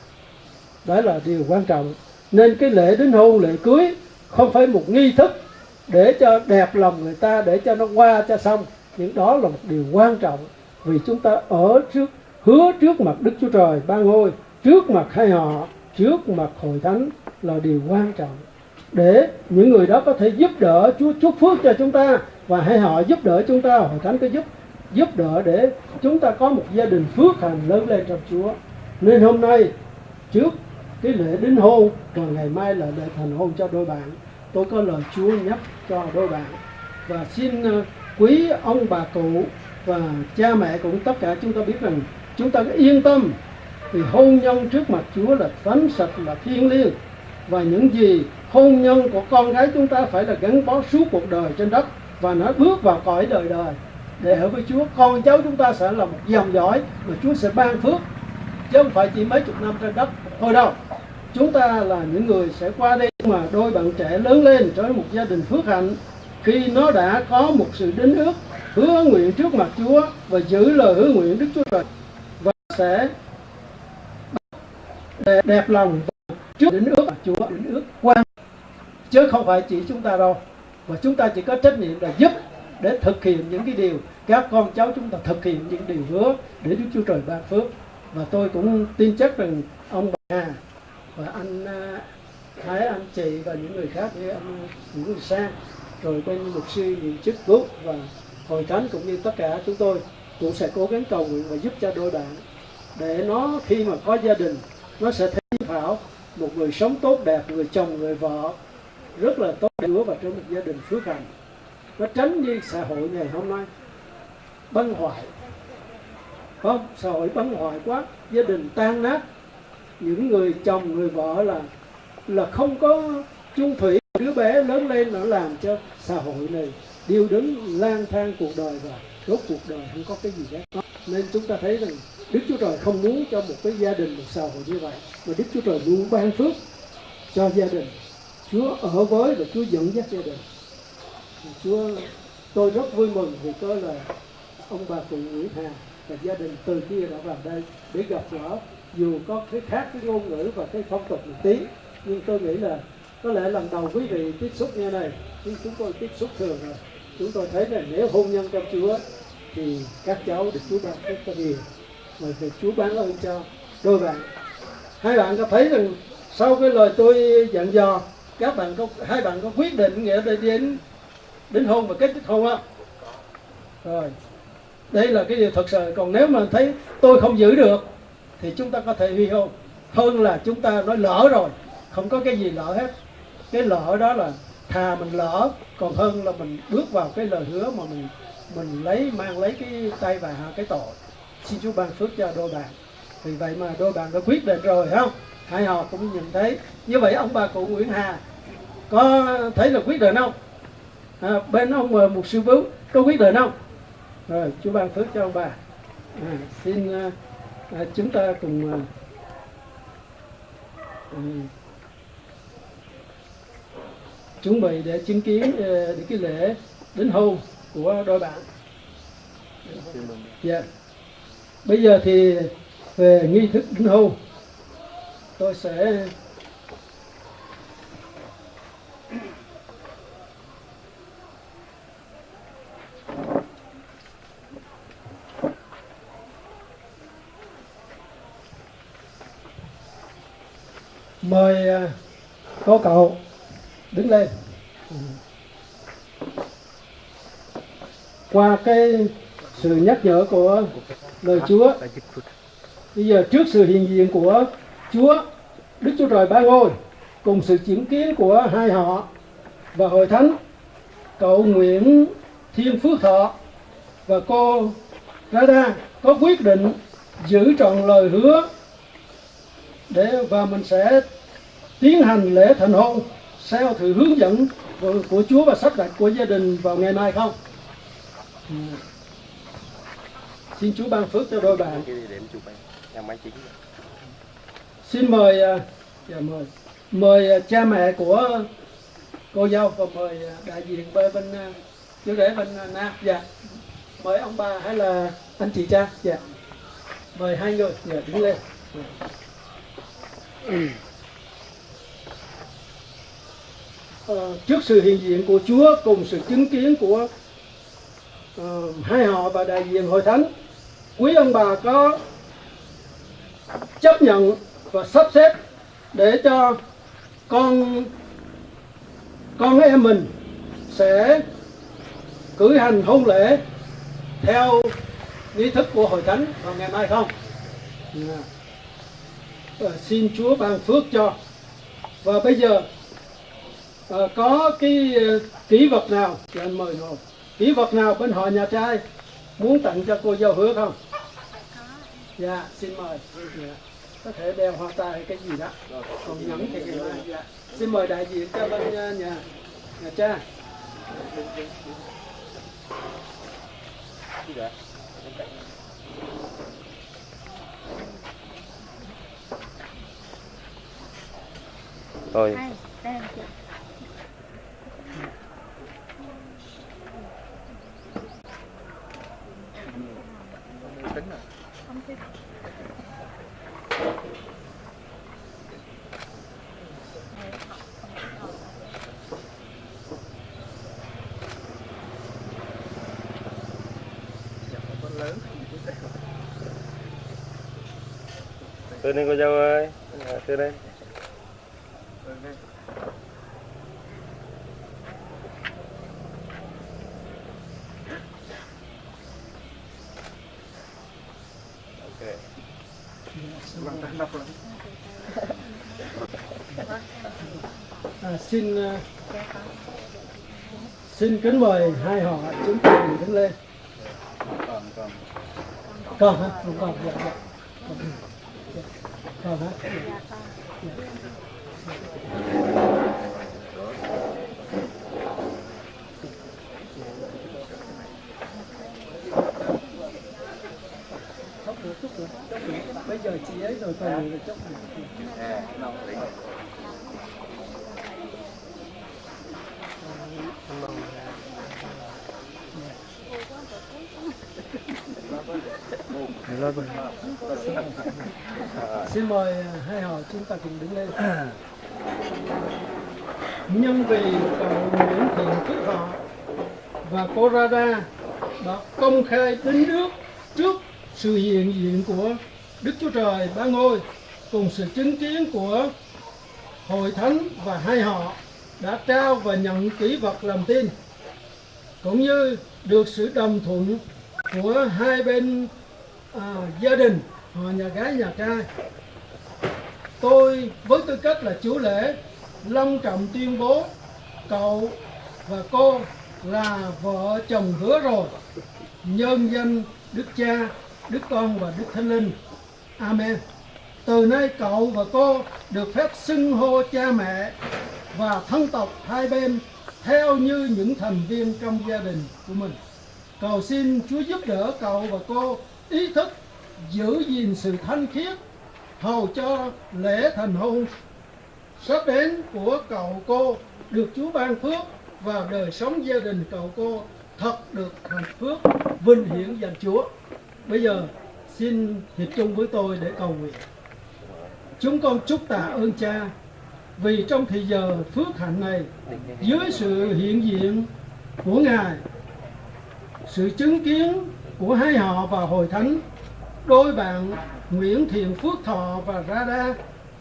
Đó là điều quan trọng. Nên cái lễ đính hôn, lễ cưới không phải một nghi thức để cho đẹp lòng người ta, để cho nó qua cho xong. Nhưng đó là một điều quan trọng. Vì chúng ta hứa trước mặt Đức Chúa Trời Ba Ngôi, trước mặt hai họ, trước mặt hội thánh là điều quan trọng. Để những người đó có thể giúp đỡ Chúa, chúc phước cho chúng ta, và hai họ giúp đỡ chúng ta, hội thánh có giúp đỡ để chúng ta có một gia đình phước hạnh lớn lên trong Chúa. Nên hôm nay trước cái lễ đính hôn và ngày mai là lễ thành hôn cho đôi bạn, tôi có lời Chúa nhắc cho đôi bạn. Và xin quý ông bà cụ và cha mẹ cũng tất cả chúng ta biết rằng chúng ta cứ yên tâm, vì hôn nhân trước mặt Chúa là thánh sạch, là thiêng liêng. Và những gì hôn nhân của con gái chúng ta phải là gắn bó suốt cuộc đời trên đất, và nó bước vào cõi đời đời để ở với Chúa. Con cháu chúng ta sẽ là một dòng dõi mà Chúa sẽ ban phước, chứ không phải chỉ mấy chục năm trên đất thôi đâu. Chúng ta là những người sẽ qua đây, mà đôi bạn trẻ lớn lên trở thành một gia đình phước hạnh, khi nó đã có một sự đính ước hứa nguyện trước mặt Chúa và giữ lời hứa nguyện Đức Chúa Trời, và sẽ đẹp lòng trước đính ước mà Chúa đính ước quan, chứ không phải chỉ chúng ta đâu. Và chúng ta chỉ có trách nhiệm là giúp để thực hiện những cái điều các con cháu chúng ta thực hiện những điều hứa để Đức Chúa Trời ban phước. Và tôi cũng tin chắc rằng ông bà và anh Thái, anh chị và những người khác như anh Nguyễn Quỳnh Sang, rồi bên mục sư nhiệm chức Cúc và hội thánh cũng như tất cả chúng tôi cũng sẽ cố gắng cầu nguyện và giúp cho đôi bạn, để nó khi mà có gia đình nó sẽ thấy Thảo một người sống tốt đẹp, người chồng người vợ rất là tốt Chúa và trong một gia đình phước hạnh. Nó tránh như xã hội ngày hôm nay băng hoại, không, xã hội băng hoại quá, gia đình tan nát, những người chồng người vợ là không có chung thủy, đứa bé lớn lên nó làm cho xã hội này điêu đứng lang thang cuộc đời và rốt cuộc đời không có cái gì hết. Nên chúng ta thấy rằng Đức Chúa Trời không muốn cho một cái gia đình, một xã hội như vậy, mà Đức Chúa Trời luôn ban phước cho gia đình. Chúa ở với và Chúa dẫn dắt gia đình. Tôi rất vui mừng vì có là ông bà cụ Nguyễn Hà và gia đình từ kia đã vào đây để gặp gỡ, dù có cái khác cái ngôn ngữ và cái phong tục một tí, nhưng tôi nghĩ là có lẽ lần đầu quý vị tiếp xúc như này, nhưng chúng tôi tiếp xúc thường rồi. Chúng tôi thấy là nếu hôn nhân trong Chúa thì các cháu được Chúa ban phước cho nhiều, bởi vì Chúa ban ơn cho đôi bạn. Hai bạn có thấy rằng sau cái lời tôi dặn dò, hai bạn có quyết định nghĩa để đến hôn và kết thúc hôn không? Rồi, đây là cái điều thật sự. Còn nếu mà thấy tôi không giữ được thì chúng ta có thể ly hôn, hơn là chúng ta nói lỡ rồi, không có cái gì lỡ hết. Cái lỡ đó là thà mình lỡ còn hơn là mình bước vào cái lời hứa mà mình mang lấy cái tay và hạ cái tội. Xin Chúa ban phước cho đôi bạn. Vì vậy mà đôi bạn đã quyết định rồi, không? Hai họ cũng nhìn thấy. Như vậy ông bà cụ Nguyễn Hà có thấy là quyết định không? Bên ông mục sư Vũ có quyết định không? Rồi, Chúa ban phước cho ông bà. Xin chúng ta cùng chuẩn bị để chứng kiến để cái lễ đính hôn của đôi bạn. Dạ. Bây giờ thì về nghi thức đính hôn, tôi sẽ mời cô cậu đứng lên. Qua cái sự nhắc nhở của lời Chúa, bây giờ trước sự hiện diện của Chúa, Đức Chúa Trời Ba Ngôi, cùng sự chứng kiến của hai họ và hội thánh, cậu Nguyễn Thiên Phước Thọ và cô Rada có quyết định giữ trọn lời hứa và mình sẽ tiến hành lễ thành hôn theo sự hướng dẫn của Chúa và sắp đặt của gia đình vào ngày mai không? Xin Chúa ban phước cho đôi bạn. Xin mời cha mẹ của cô dâu và mời đại diện bên chú rể bên nam. Dạ. Mời ông bà hay là anh chị cha. Dạ. Mời hai người. Dạ, đứng lên. Trước sự hiện diện của Chúa cùng sự chứng kiến của hai họ và đại diện hội thánh, quý ông bà có chấp nhận và sắp xếp để cho con em mình sẽ cử hành hôn lễ theo nghi thức của hội thánh vào ngày mai không? Xin Chúa ban phước cho. Và bây giờ có cái kỷ vật nào, thì anh mời ngồi. Kỷ vật nào bên họ nhà trai muốn tặng cho cô dâu hứa không? Dạ, xin mời. Dạ. Có thể đeo hoa tai hay cái gì đó. Còn nhẫn thì ngày mai. Dạ. Xin mời đại diện cho bên nhà cha. Rồi. Từ đây cô dâu ơi, từ đây. Xin kính mời hai họ chúng ta cùng đứng lên. Còn hả? Không còn, dạ, dạ. Còn hả? Bây giờ chị ấy rồi còn người chốc Xin mời hai họ chúng ta cùng đứng lên. Nhân vì cậu Nguyễn Thiện Phước Họ và cô Radha đã công khai tính nước trước sự hiện diện của Đức Chúa Trời Ba Ngôi cùng sự chứng kiến của Hội Thánh, và hai họ đã trao và nhận kỷ vật làm tin, cũng như được sự đồng thuận của hai bên gia đình, họ nhà gái nhà trai. Tôi với tư cách là chủ lễ long trọng tuyên bố cậu và cô là vợ chồng hứa rồi, nhân danh Đức Cha, Đức Con và Đức Thánh Linh. Amen. Từ nay cậu và cô được phép xưng hô cha mẹ và thân tộc hai bên theo như những thành viên trong gia đình của mình. Cầu xin Chúa giúp đỡ cậu và cô ý thức giữ gìn sự thanh khiết, hầu cho lễ thành hôn sắp đến của cậu cô được Chúa ban phước, và đời sống gia đình cậu cô thật được hạnh phước, vinh hiển dành Chúa. Bây giờ xin hiệp chung với tôi để cầu nguyện. Chúng con chúc tạ ơn Cha vì trong thời giờ phước hạnh này, dưới sự hiện diện của Ngài, sự chứng kiến của hai họ và Hội Thánh, đôi bạn Nguyễn Thiện Phước Thọ và Radha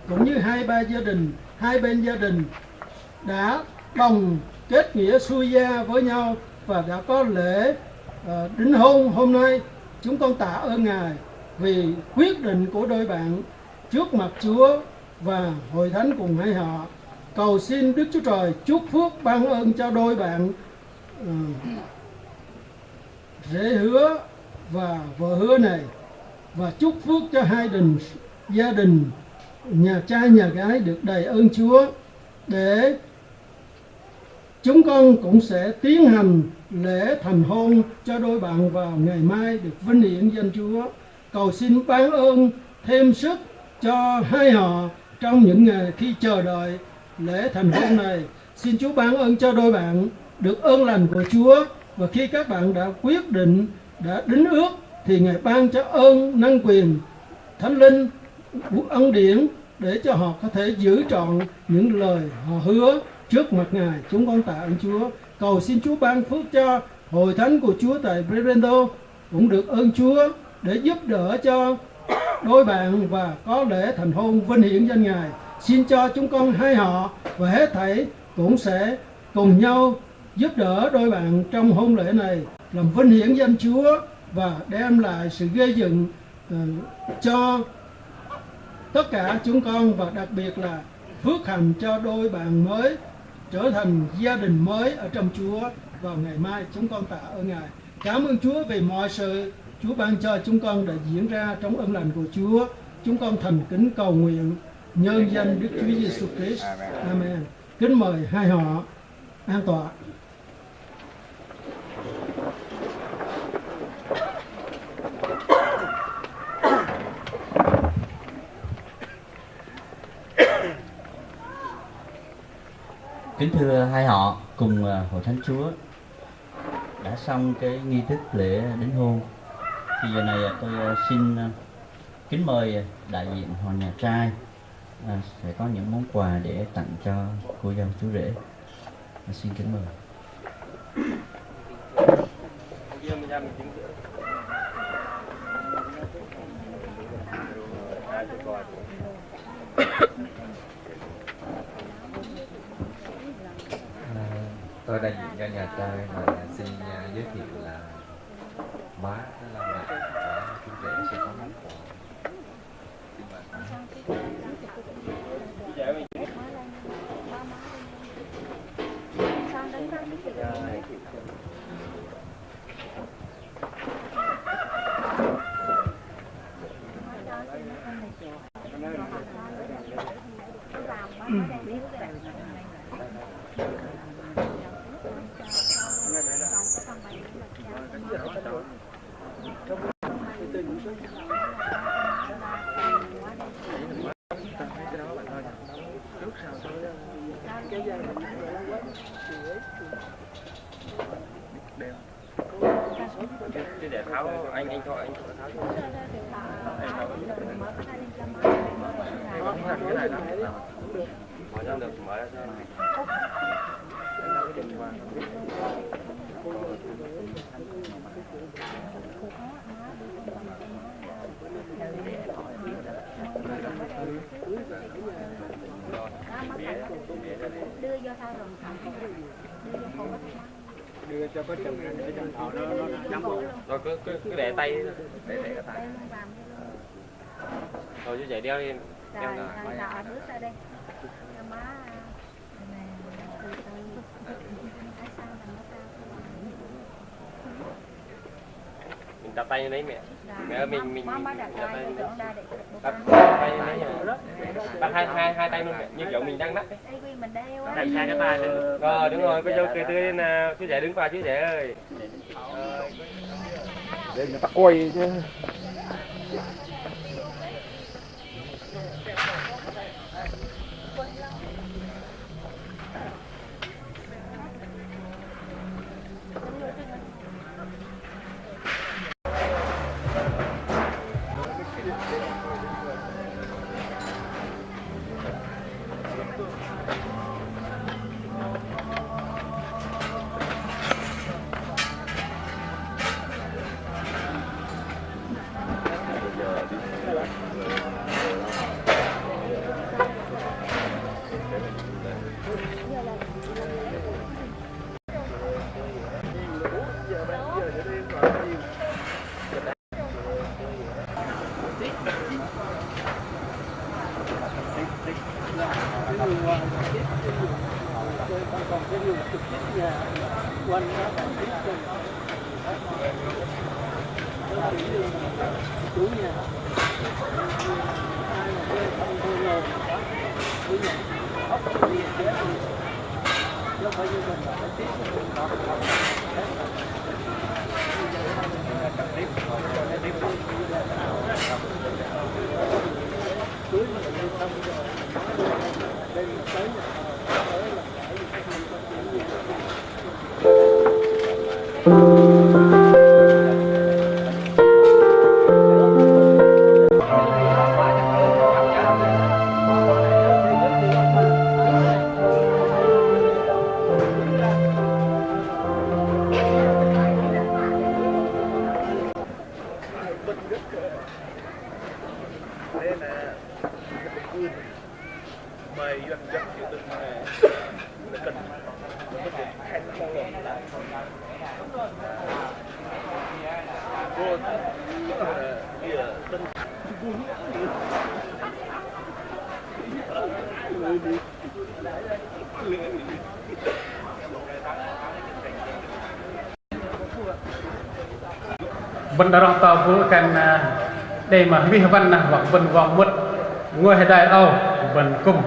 cũng như hai bên gia đình đã đồng kết nghĩa xuôi gia với nhau và đã có lễ đính hôn hôm nay. Chúng con tạ ơn Ngài vì quyết định của đôi bạn trước mặt Chúa và Hội Thánh cùng hai họ. Cầu xin Đức Chúa Trời chúc phước ban ơn cho đôi bạn rể hứa và vợ hứa này, và chúc phước cho gia đình nhà trai nhà gái được đầy ơn Chúa, để chúng con cũng sẽ tiến hành lễ thành hôn cho đôi bạn vào ngày mai được vinh hiển danh Chúa. Cầu xin ban ơn thêm sức cho hai họ trong những ngày khi chờ đợi lễ thành hôn này. Xin Chúa ban ơn cho đôi bạn được ơn lành của Chúa, và khi các bạn đã quyết định, đã đính ước, thì Ngài ban cho ơn năng quyền Thánh Linh ân điển để cho họ có thể giữ trọn những lời họ hứa trước mặt Ngài. Chúng con tạ ơn Chúa. Cầu xin Chúa ban phước cho Hội Thánh của Chúa tại Brevento cũng được ơn Chúa để giúp đỡ cho đôi bạn và có lễ thành hôn vinh hiển danh Ngài. Xin cho chúng con hai họ và hết thảy cũng sẽ cùng nhau giúp đỡ đôi bạn trong hôn lễ này, làm vinh hiển danh Chúa và đem lại sự gây dựng cho tất cả chúng con, và đặc biệt là phước hạnh cho đôi bạn mới trở thành gia đình mới ở trong Chúa vào ngày mai. Chúng con tạ ơn Ngài. Cảm ơn Chúa vì mọi sự Chúa ban cho chúng con đã diễn ra trong ơn lành của Chúa. Chúng con thành kính cầu nguyện nhân danh Đức Chúa Giêsu Christ. Amen. Kính mời hai họ an tọa. Kính thưa hai họ cùng Hội Thánh Chúa, đã xong cái nghi thức lễ đính hôn, thì giờ này tôi xin kính mời đại diện họ nhà trai sẽ có những món quà để tặng cho cô dâu chú rể. Xin kính mời. Tôi đại diện cho nhà trai và xin giới thiệu là má đó là mẹ của chú rể sẽ có món quà. Chứ để tháo anh thôi anh mở ra được mở ra cho đưa vô sao rồi đưa vô phòng đưa cho có chừng để cho họ nó nắm rồi cứ để tay để cái tay thôi chứ vậy đeo đi rồi rồi bước ra đây cho má mình đặt tay lấy mẹ mẹ mình má đặt tay vô chỗ đây để đặt tay lấy đặt hai tay luôn mẹ như kiểu mình đang nắp ấy mình đeo đặt hai cái tay lên rồi đúng rồi cô dâu cười tươi lên nào chú rể đứng qua chú rể ơi để người ta quay chứ. còn cái đường trực tiếp nhà quanh nó phải biết cho nó chỉ đường chủ nhà ai mà quên không thôi ngồi chủ nhà ốc chủ nhà chết thì nó phải như mình phải tiếp cưới mà đi xong rồi đây mà tới nhà tới là Bần darong tàu vũ kan đây mà vi văn na hoặc bần vòng mút ngôi hệ đại âu bần cung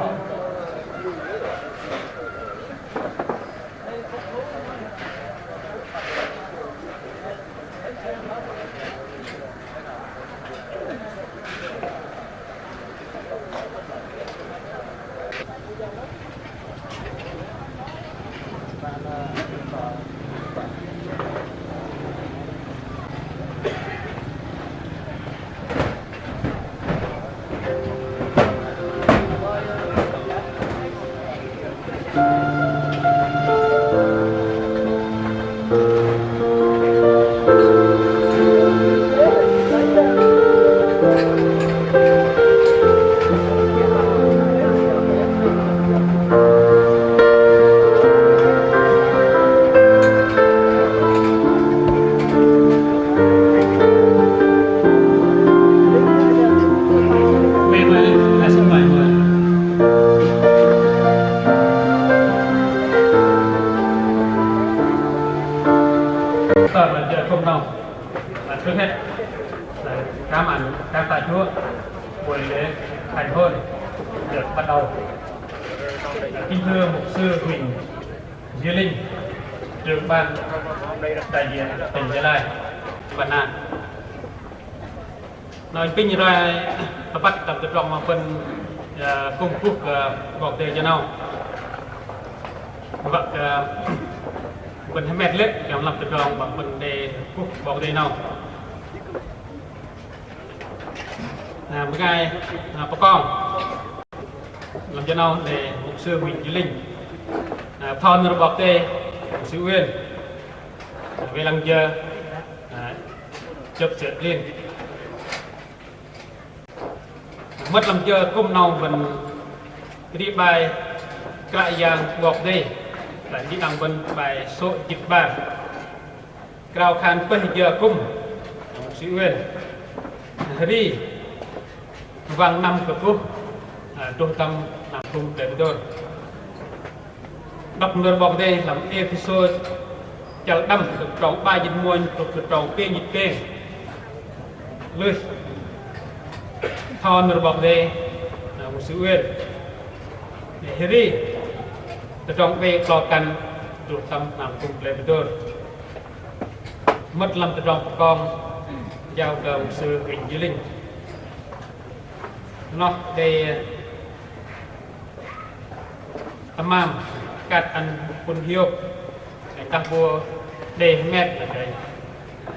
nào trước hết là cảm tạ Chúa buổi lễ thành hôn được bắt đầu. Kính thưa mục sư Huỳnh Duy Linh, trưởng ban đại diện tỉnh Gia Lai, Vạn An. Nói kinh ra bắt tập tự trọng mà phần cung quốc gọi đề cho nào. Vậy phần hai mét lết trong làm tự trọng bằng phần đề quốc gọi đề nào. Một ngày bà con làm cho nào để mục sư Huỳnh Duy Linh thon rồi bọc đề mục sư Uyên về lăng giờ chụp sượt liên mất làm giờ cùng nào mình đi bài cái dạng bọc đề lại đi đăng bên bài số dịch bàn cao khan bây giờ cùng mục sư Uyên đi vang năm của cô trung tâm làm cùng đến đôi đọc nửa bọc đây làm episode chào đâm được tròn ba dịch muôn được tròn kia dịch kia lưới thon nửa bọc đây là một sự uyên để đi được tròn về cò cằn trung tâm làm cùng đến đôi mất làm từ tròn con giao đầu sư Huỳnh Duy Linh nó để tamam cắt ăn quân hiếu để tăng vua để mét là cái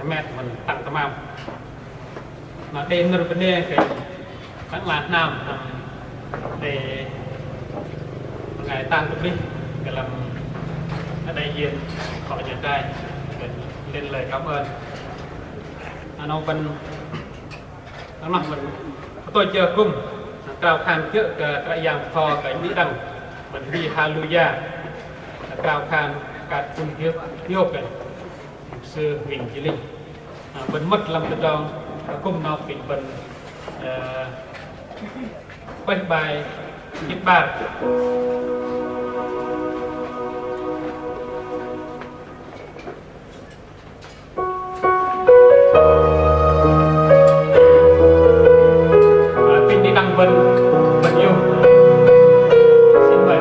mét mình tăng tamam mà đây nửa bên đây cái các lạt nam để ngày tăng được đi cái làm ở đây diện họ nhận trai lên lời cảm ơn nó vẫn nó nằm mình tôi chờ cùng cao khan trước cái dạng phò cái mỹ đằng mình đi hallelujah cao khan cả cùng hiếu cái sư Huỳnh Duy Linh vẫn mất làm tự do cùng nó kịch vẫn quay bài nhật bản Đăng Vân yêu xin mời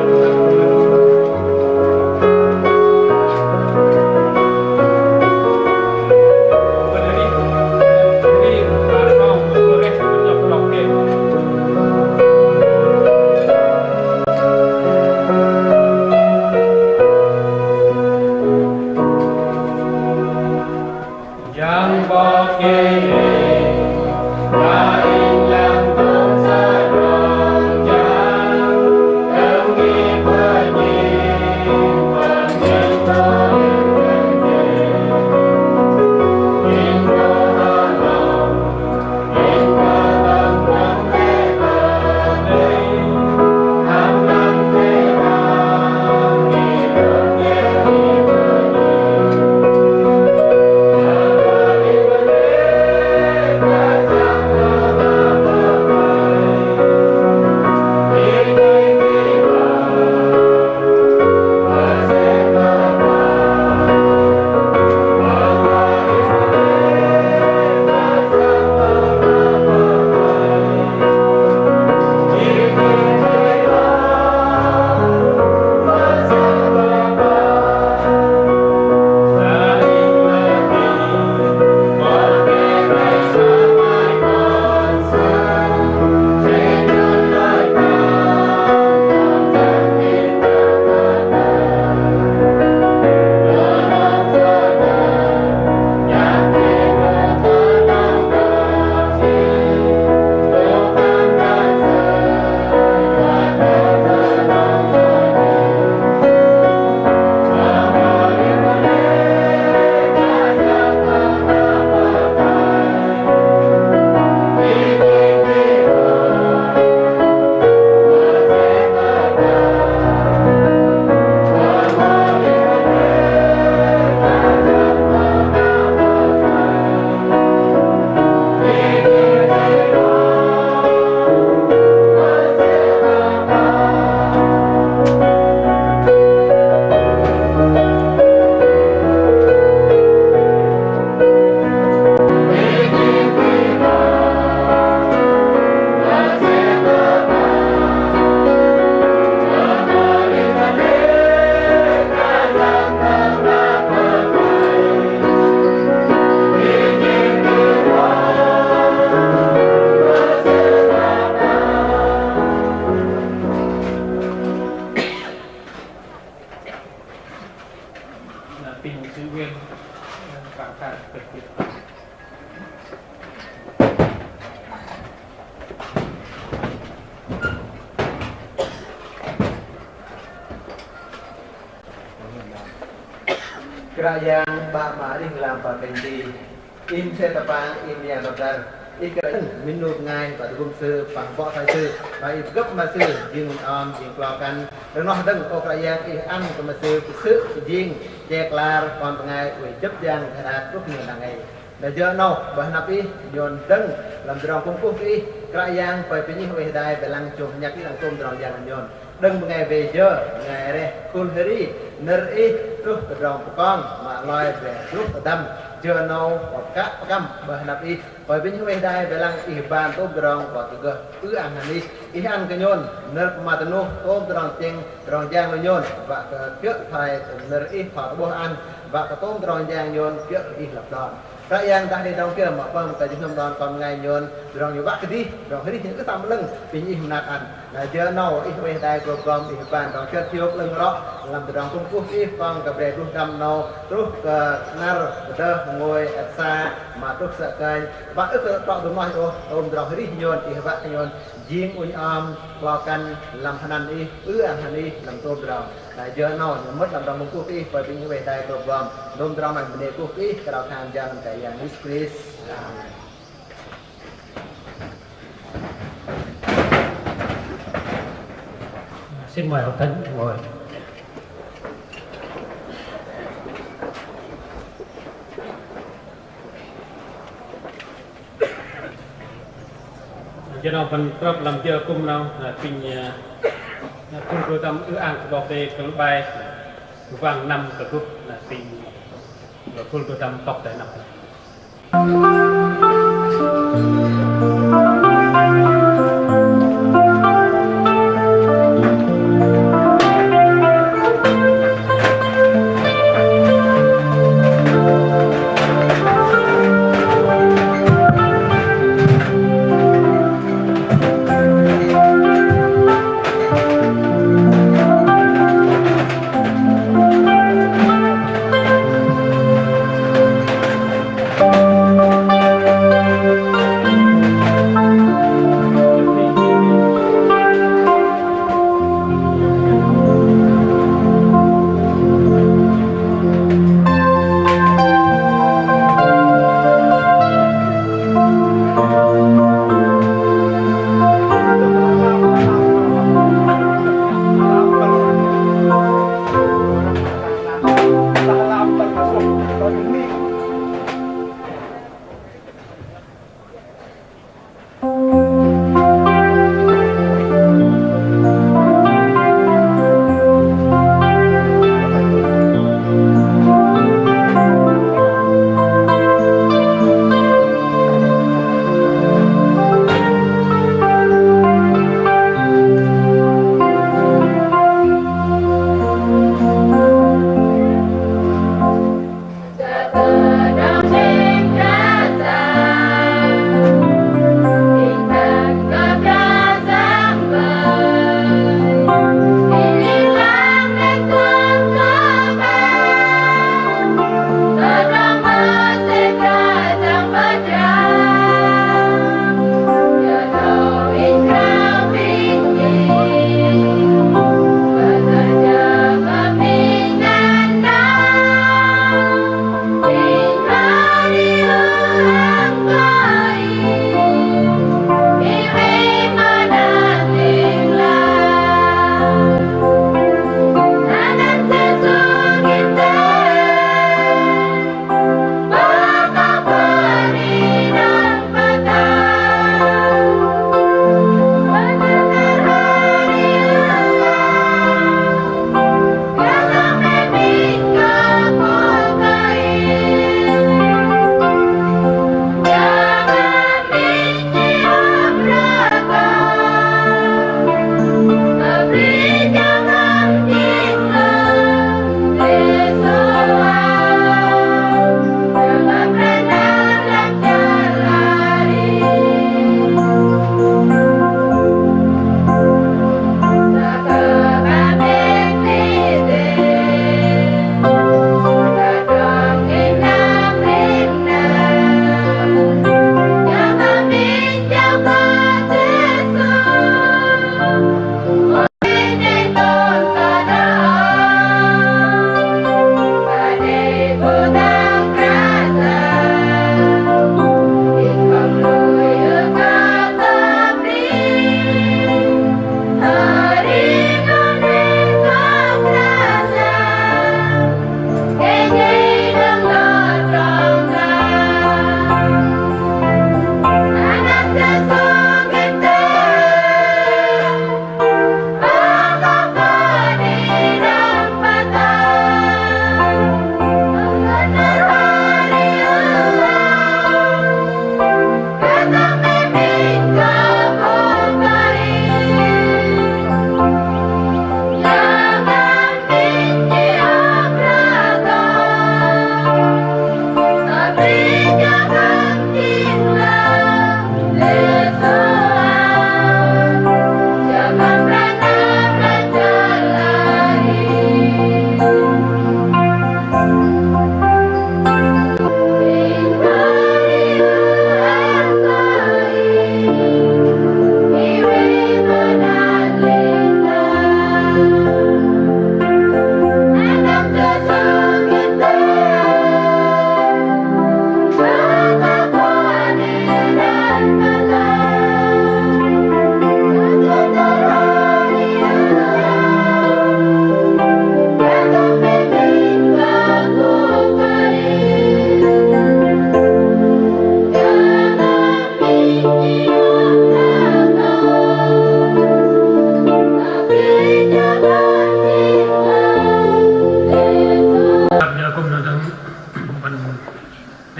ពីមគ្រូវិញប្រាក់ថាពិតទៀត Kerajaan Pak Mari ngelampar penti im setapang im yang dokter ikan minum ngai pada gumse pangkok saya tu baik gấp masih jing om jing keluarkan dan noh deng kau kerajaan an masih besar jing jeklar kon pengai wujud yang ada tuh menangai dan giờ nâu bah napi yon deng làm drong cung cung đi kerajaan pai penyih weh dai belang chung nyak lang kum drong yang yon đừng một ngày về giờ ngày đây khuôn heri nở ít lúc rong con mà loài về lúc đâm chưa nâu hoặc các cam bờ nạp ít bởi vì những đây về lăng ít bàn tôm rong và từ cứ ăn hành đi ít ăn cái nhon nở mà từ nô tôm rong chênh rong giang nó nhon và trước thời nở ít hoặc bố ăn và cái tôm rong giang nhon trước ít lập đòn các yang dah di dalam kia mak pam kita jumpa dalam kon ngai nyon dorong yo bak kedi dorong hari ni ke tam leng pinyi hnakan na je no ih weh dai program ih ban dorong ke tiok leng ro lam dorong kumpuh ih pang ka bre duh dam no terus ke nar dah ngoi asa ma tuk sakai bak ke tok domah yo om dorong hari nyon ih bak nyon jing uny am keluarkan lam hanan ih ang hani lam tom dorong na je no mất lam dorong kumpuh ih pai pinyi weh dai program dom dorong mai bene kumpuh ih kalau tham gia làm cái yang Chris xin mời học thánh ngồi. Cho nó phần cấp làm chưa cung nào là pin cung cơ tâm ư ăn của bọc đề cơ bài vàng năm cơ cúp là pin và cung cơ tâm tóc tại năm.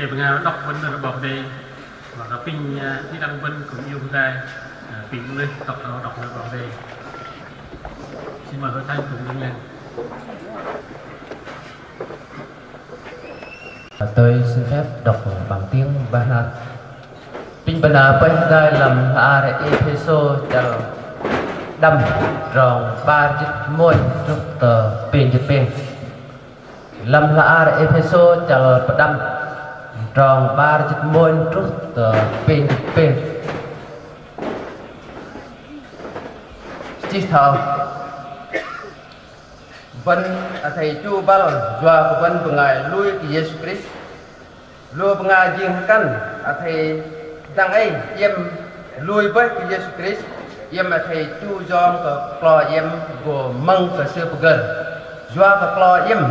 để bằng ngài đọc vấn đề bảo đề và nó pinที่ดังvân cũng yêu tay pin lên đọc bảo đề xin mời hội thánh cùng đứng lên. Tôi xin phép đọc bằng tiếng Ba La. Pin Ba La bây đây làm are Epheso chào đâm ròng ba chữ môi rút tờ pin chữ pin làm are Epheso chào đâm ròng ba chữ môi rút tờ pin chữ pin chỉ thao vân thầy chu ba lần doa của vân của ngài lui của Jesus Christ lui của ngài riêng căn thầy đang ấy em lui với của Jesus Christ em thầy chu giom của clo em của măng của sư của gần doa của clo em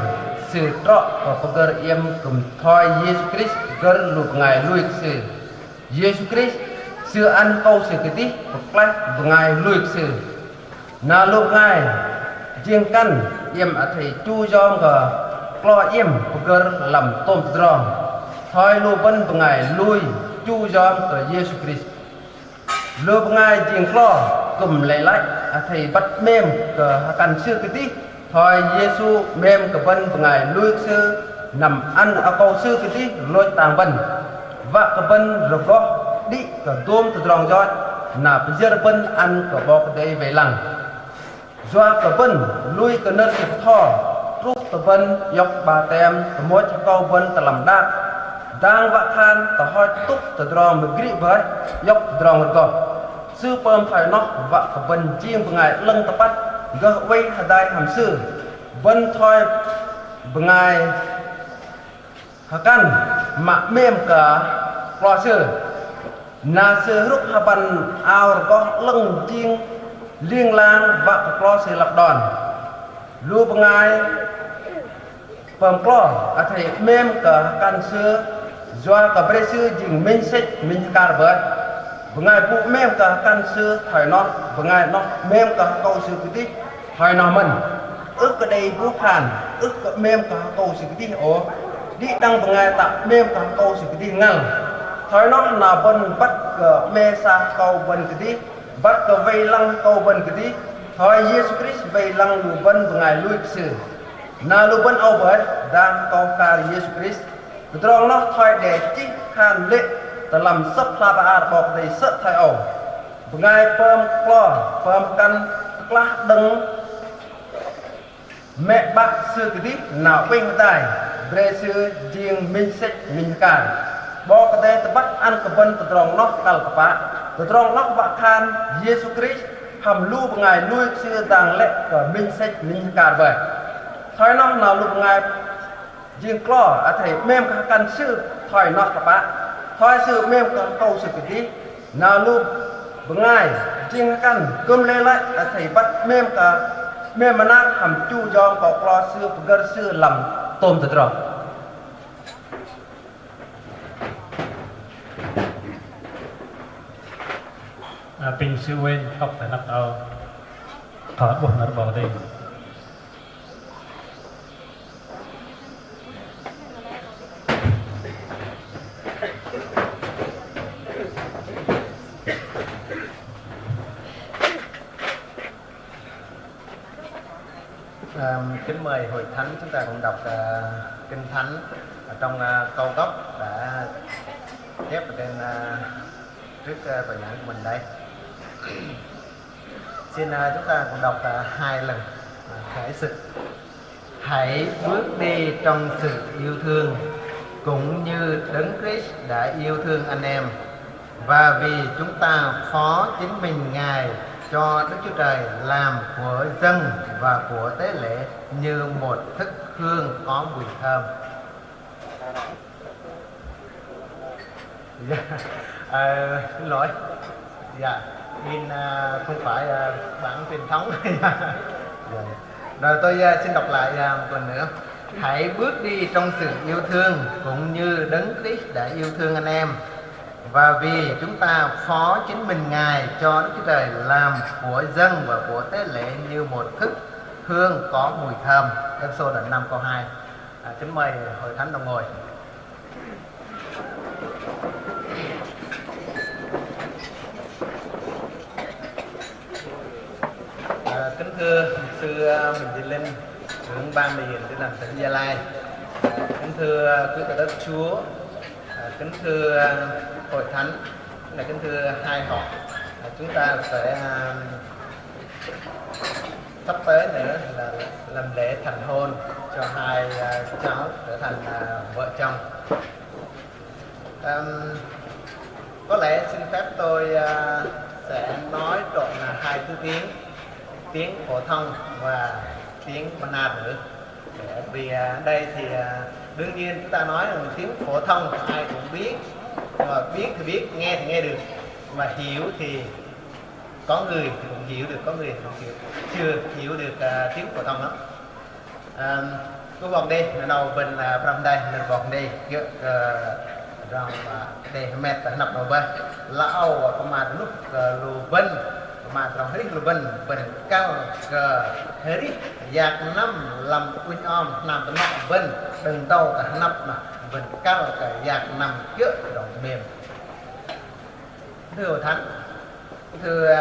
sự trọ của gần em cùng thôi Jesus Christ gần lui của ngài lui sự Jesus Christ sự ăn câu sự cái tí của ngài lui sự na lúc ngài riêng căn em thầy chu giom của clo em của gần làm tôm tròn thôi lu bên của ngài lui chu giom của Jesus Christ lu ngài riêng clo cùng lại thầy bắt mềm của cần sư cái tí thôi Giêsu mềm của bên của ngài lui sư nằm ăn ở câu sư cái tí lôi tàng bên và của bên rồi đó đi của tôm tròn giót là bây giờ bên ăn của bò đây về lằng doa của bên lui của nơi thịt thò rút của bên dọc bà tem của mỗi cho câu bên ta làm đát đang vạ than ta hỏi túc ta drong một ghi với dọc drong một con sư bơm phải nó vạ của bên chiêm của ngài lưng ta bắt gỡ quay hà đai hàm sư bên thôi của ngài hà căn mà mềm cả lo sư na sư rút hà bàn ao có lưng chiên liên lang và clo sẽ lập đòn lưu bằng ai bằng clo thầy mềm cả can sư do cả bê sư dừng minh sách minh car với bằng ai phụ mềm cả can sư thời nó bằng ai nó mềm cả câu sư cái tí thời nó mình ước ở đây vũ phản ước cả mềm cả câu sư cái tí ồ đi đăng bằng ai tạo mềm cả câu sư cái tí ngang thời nó là bên bắt mê sa câu bên cái tí bắt cái vây lăng câu bên cái tí thôi Jesus Christ vây lăng lù bên của ngài lui sự na lù bên âu bởi đang câu ca Jesus Christ trong nó thôi để chỉ khan lệ ta làm sắp la ba bọc đầy sợ thay ẩu ngài phơm clo phơm căn lá đừng mẹ bác sư cái tí nào quên tài về sư riêng minh sách minh cản bỏ cái đây ta bắt ăn cái bên ta trong nó cào cái bát từ trong lóc vạ khan Jesus Christ hầm lu của ngài lui xưa tàng lệ của minh sách minh cản về thôi nó nào lu của ngài riêng clo thầy mềm cả căn sư thôi nó các bạn thôi sư mềm cả câu sự cái tí nào lu của ngài riêng căn cơm lên lại thầy bắt mềm cả mềm mà nát hầm chu giom có clo sư gơ sư làm tôm từ trong pin sư quên học tại nắp ao thọ buồn nó bảo đây kính mời hội thánh chúng ta cùng đọc kinh thánh ở trong câu gốc đã chép ở trên trước bài giảng của mình đây. Xin chúng ta cùng đọc 2 lần khởi sự. Hãy bước đi trong sự yêu thương cũng như Đấng Christ đã yêu thương anh em, và vì chúng ta phó chính mình Ngài cho Đức Chúa Trời làm của dân và của tế lễ như một thức hương có mùi thơm. Xin lỗi, dạ, in không phải bản truyền thống. Rồi tôi xin đọc lại một lần nữa. Hãy bước đi trong sự yêu thương cũng như Đấng Christ đã yêu thương anh em, và vì chúng ta phó chính mình Ngài cho Đức Chúa Trời làm của dân và của tế lễ như một thức hương có mùi thơm. Ê-xô đoạn 5 câu 2. Kính mời hội thánh đồng ngồi. Kính thưa mục sư Huỳnh Thị Linh, trưởng ban đại diện Tin lành tỉnh Gia Lai, kính thưa quý tờ đất Chúa, kính thưa hội thánh, kính thưa hai họ. Chúng ta sẽ sắp tới nữa là làm lễ thành hôn cho hai cháu trở thành vợ chồng. Có lẽ xin phép tôi sẽ nói trộn hai thứ tiếng phổ thông và tiếng Mã nữa. Vì đây thì đương nhiên chúng ta nói là tiếng phổ thông ai cũng biết, mà biết thì biết, nghe thì nghe được, mà hiểu thì có người thì cũng hiểu được, có người thì cũng chưa hiểu được tiếng phổ thông đó. Cô vòng đi, đầu bên from đây, mình vòng đi, rằng để mẹ ta nập nó bên, lão và mà lúc lù bên, mà trong hết lù bên cao hết giặc năm làm quỳnh om nằm bên nọ bên đừng đâu cả nắp mà bên cao cả giặc nằm trước đồng mềm. Thưa hội thánh, thưa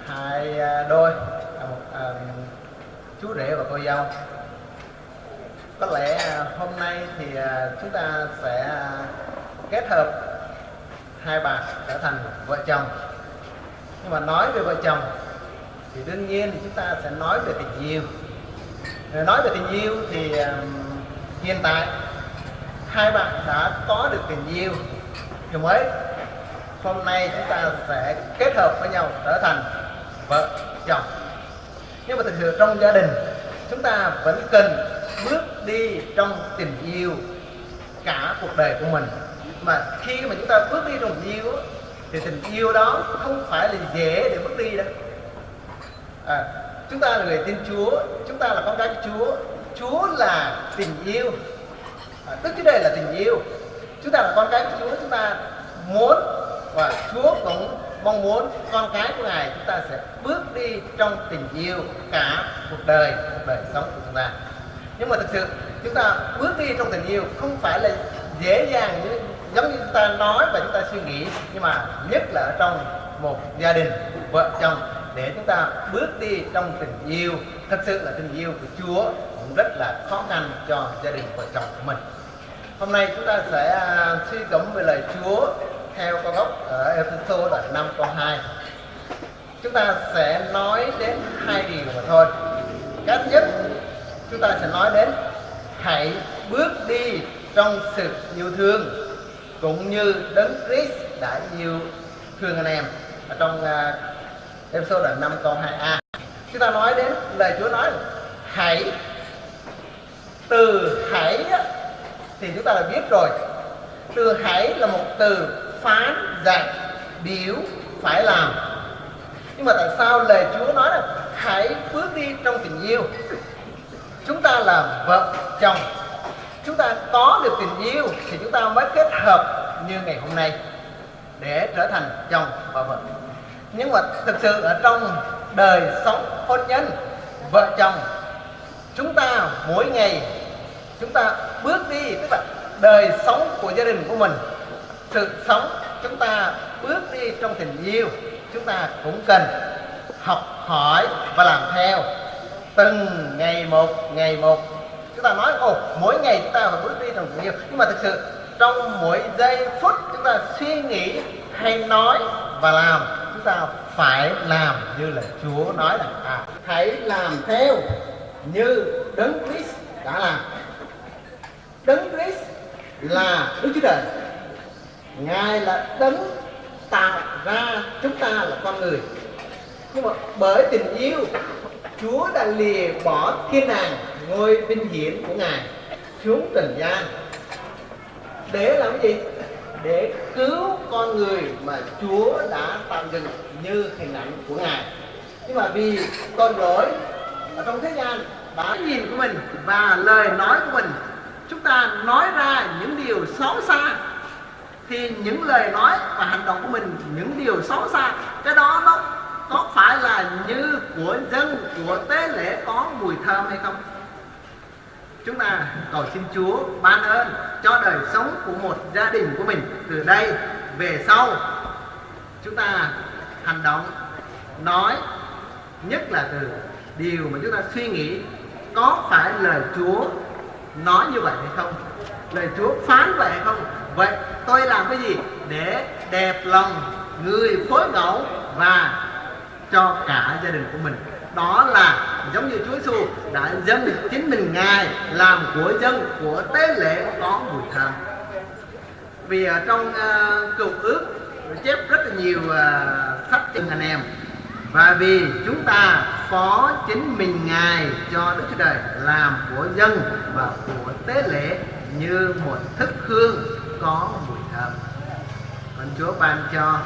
hai đôi, chú rể và cô dâu, có lẽ hôm nay thì chúng ta sẽ kết hợp hai bạn trở thành vợ chồng. Nhưng mà nói về vợ chồng thì đương nhiên chúng ta sẽ nói về tình yêu. Nói về tình yêu thì hiện tại hai bạn đã có được tình yêu thì mới hôm nay chúng ta sẽ kết hợp với nhau trở thành vợ chồng. Nhưng mà thực sự trong gia đình chúng ta vẫn cần bước đi trong tình yêu cả cuộc đời của mình. Mà khi mà chúng ta bước đi trong tình yêu thì tình yêu đó không phải là dễ để bước đi đâu. Chúng ta là người tin Chúa, chúng ta là con cái của Chúa. Chúa là tình yêu, Đức Chúa Trời là tình yêu. Chúng ta là con cái của Chúa, chúng ta muốn và Chúa cũng mong muốn con cái của Ngài chúng ta sẽ bước đi trong tình yêu cả cuộc đời sống của chúng ta. Nhưng mà thực sự chúng ta bước đi trong tình yêu không phải là dễ dàng giống như chúng ta nói và chúng ta suy nghĩ, nhưng mà nhất là ở trong một gia đình vợ chồng, để chúng ta bước đi trong tình yêu thật sự là tình yêu của Chúa cũng rất là khó khăn cho gia đình vợ chồng của mình. Hôm nay chúng ta sẽ suy gẫm về lời Chúa theo câu gốc ở Ê-phê-sô đoạn 5 câu 2. Chúng ta sẽ nói đến hai điều mà thôi. Cái thứ nhất, chúng ta sẽ nói đến hãy bước đi trong sự yêu thương cũng như Đấng Christ đã yêu thương anh em. Ở trong Ê-phê-sô đoạn 5 câu 2a, chúng ta nói đến lời Chúa nói hãy. Từ hãy thì chúng ta đã biết rồi. Từ hãy là một từ phán dạy biểu phải làm. Nhưng mà tại sao lời Chúa nói là hãy bước đi trong tình yêu? Chúng ta là vợ chồng, chúng ta có được tình yêu thì chúng ta mới kết hợp như ngày hôm nay để trở thành chồng và vợ. Nhưng mà thực sự ở trong đời sống hôn nhân vợ chồng, chúng ta mỗi ngày chúng ta bước đi, tức là đời sống của gia đình của mình, sự sống chúng ta bước đi trong tình yêu, chúng ta cũng cần học hỏi và làm theo từng ngày một. Chúng ta nói mỗi ngày chúng ta phải bước đi trong tình yêu, nhưng mà thực sự trong mỗi giây phút chúng ta suy nghĩ hay nói và làm, chúng ta phải làm như là Chúa nói là hãy làm theo như Đấng Christ đã làm. Đấng Christ là Đức Chúa Trời, Ngài là Đấng tạo ra chúng ta là con người. Nhưng mà bởi tình yêu, Chúa đã lìa bỏ thiên đàng, ngôi vinh hiển của Ngài xuống trần gian để làm cái gì? Để cứu con người mà Chúa đã tạo dựng như hình ảnh của Ngài. Nhưng mà vì tội lỗi ở trong thế gian đã nhìn của mình và lời nói của mình, chúng ta nói ra những điều xấu xa, thì những lời nói và hành động của mình những điều xấu xa, cái đó nó có phải là như của dân, của tế lễ có mùi thơm hay không? chúng ta cầu xin Chúa ban ơn cho đời sống của một gia đình của mình từ đây về sau. Chúng ta hành động, nói, nhất là từ điều mà chúng ta suy nghĩ, có phải lời Chúa nói như vậy hay không? Lời Chúa phán vậy hay không? Vậy tôi làm cái gì để đẹp lòng người phối ngẫu và cho cả gia đình của mình? Đó là giống như Chúa Giêsu đã dâng chính mình Ngài làm của dân, của tế lễ có mùi thơm. Vì ở trong Cựu Ước chép rất là nhiều sách cho anh em, và vì chúng ta phó chính mình Ngài cho Đức Chúa Trời làm của dân và của tế lễ như một thức hương có mùi thơm. Còn Chúa ban cho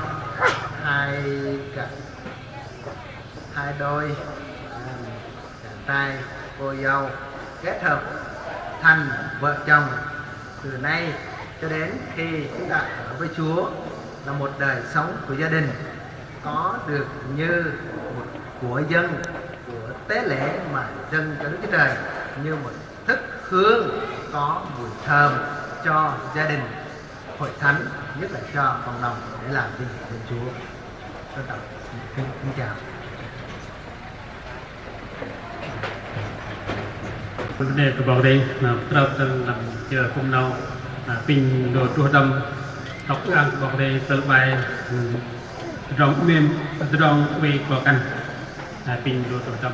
hai đôi trai cô dâu kết hợp thành vợ chồng từ nay cho đến khi chúng ta ở với Chúa, là một đời sống của gia đình có được như một của dân, của tế lễ mà dâng cho Đức Chúa Trời như một thức hương có mùi thơm cho gia đình, hội thánh, nhất là cho cộng đồng để làm vinh hiển Chúa. Kính chào. Vấn đề của bảo đây là trao tân làm chờ cùng nào pin đồ chua đâm học ăn bảo đây từ bài rong mềm rong về của căn pin đồ chua đâm.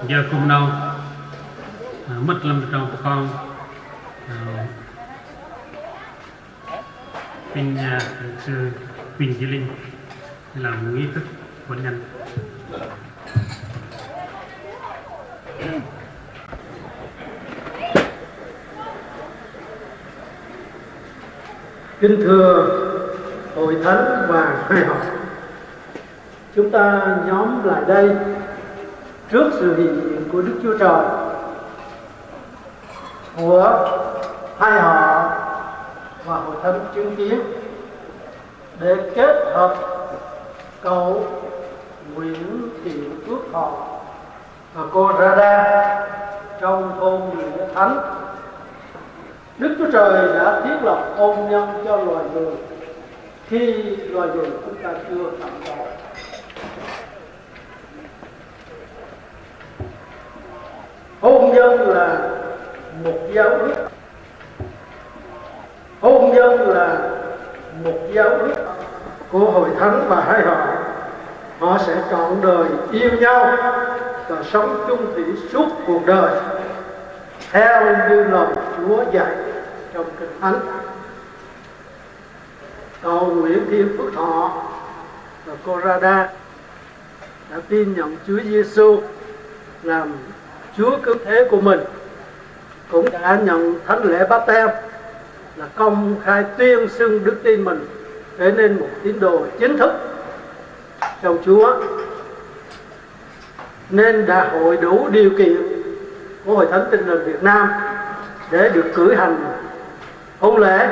giờ cùng nhau mất lâm trong con Pin sư Pin Di Linh làm nghi thức hôn nhân. Kính thưa hội thánh và hai học, chúng ta nhóm lại đây trước sự hiện diện của Đức Chúa Trời, của hai họ và hội thánh chứng kiến, để kết hợp cậu Nguyễn Thị Phước Thọ và cô Rada trong thôn Nghĩa Thánh. Đức Chúa Trời đã thiết lập hôn nhân cho loài người khi loài người chúng ta chưa phạm tội. Hôn nhân là một giao ước. Hôn nhân là một giao ước của hội thánh và hai họ. Họ sẽ trọn đời yêu nhau và sống chung thủy suốt cuộc đời theo như lời Chúa dạy trong Kinh Thánh. Cậu Nguyễn Thiên Phước Thọ và cô Rada đã tin nhận Chúa Giêsu làm Chúa cứu thế của mình, cũng đã nhận thánh lễ báp têm là công khai tuyên xưng đức tin mình, trở nên một tín đồ chính thức trong Chúa, nên đã hội đủ điều kiện của Hội Thánh Tin Lành Việt Nam để được cử hành hôn lễ.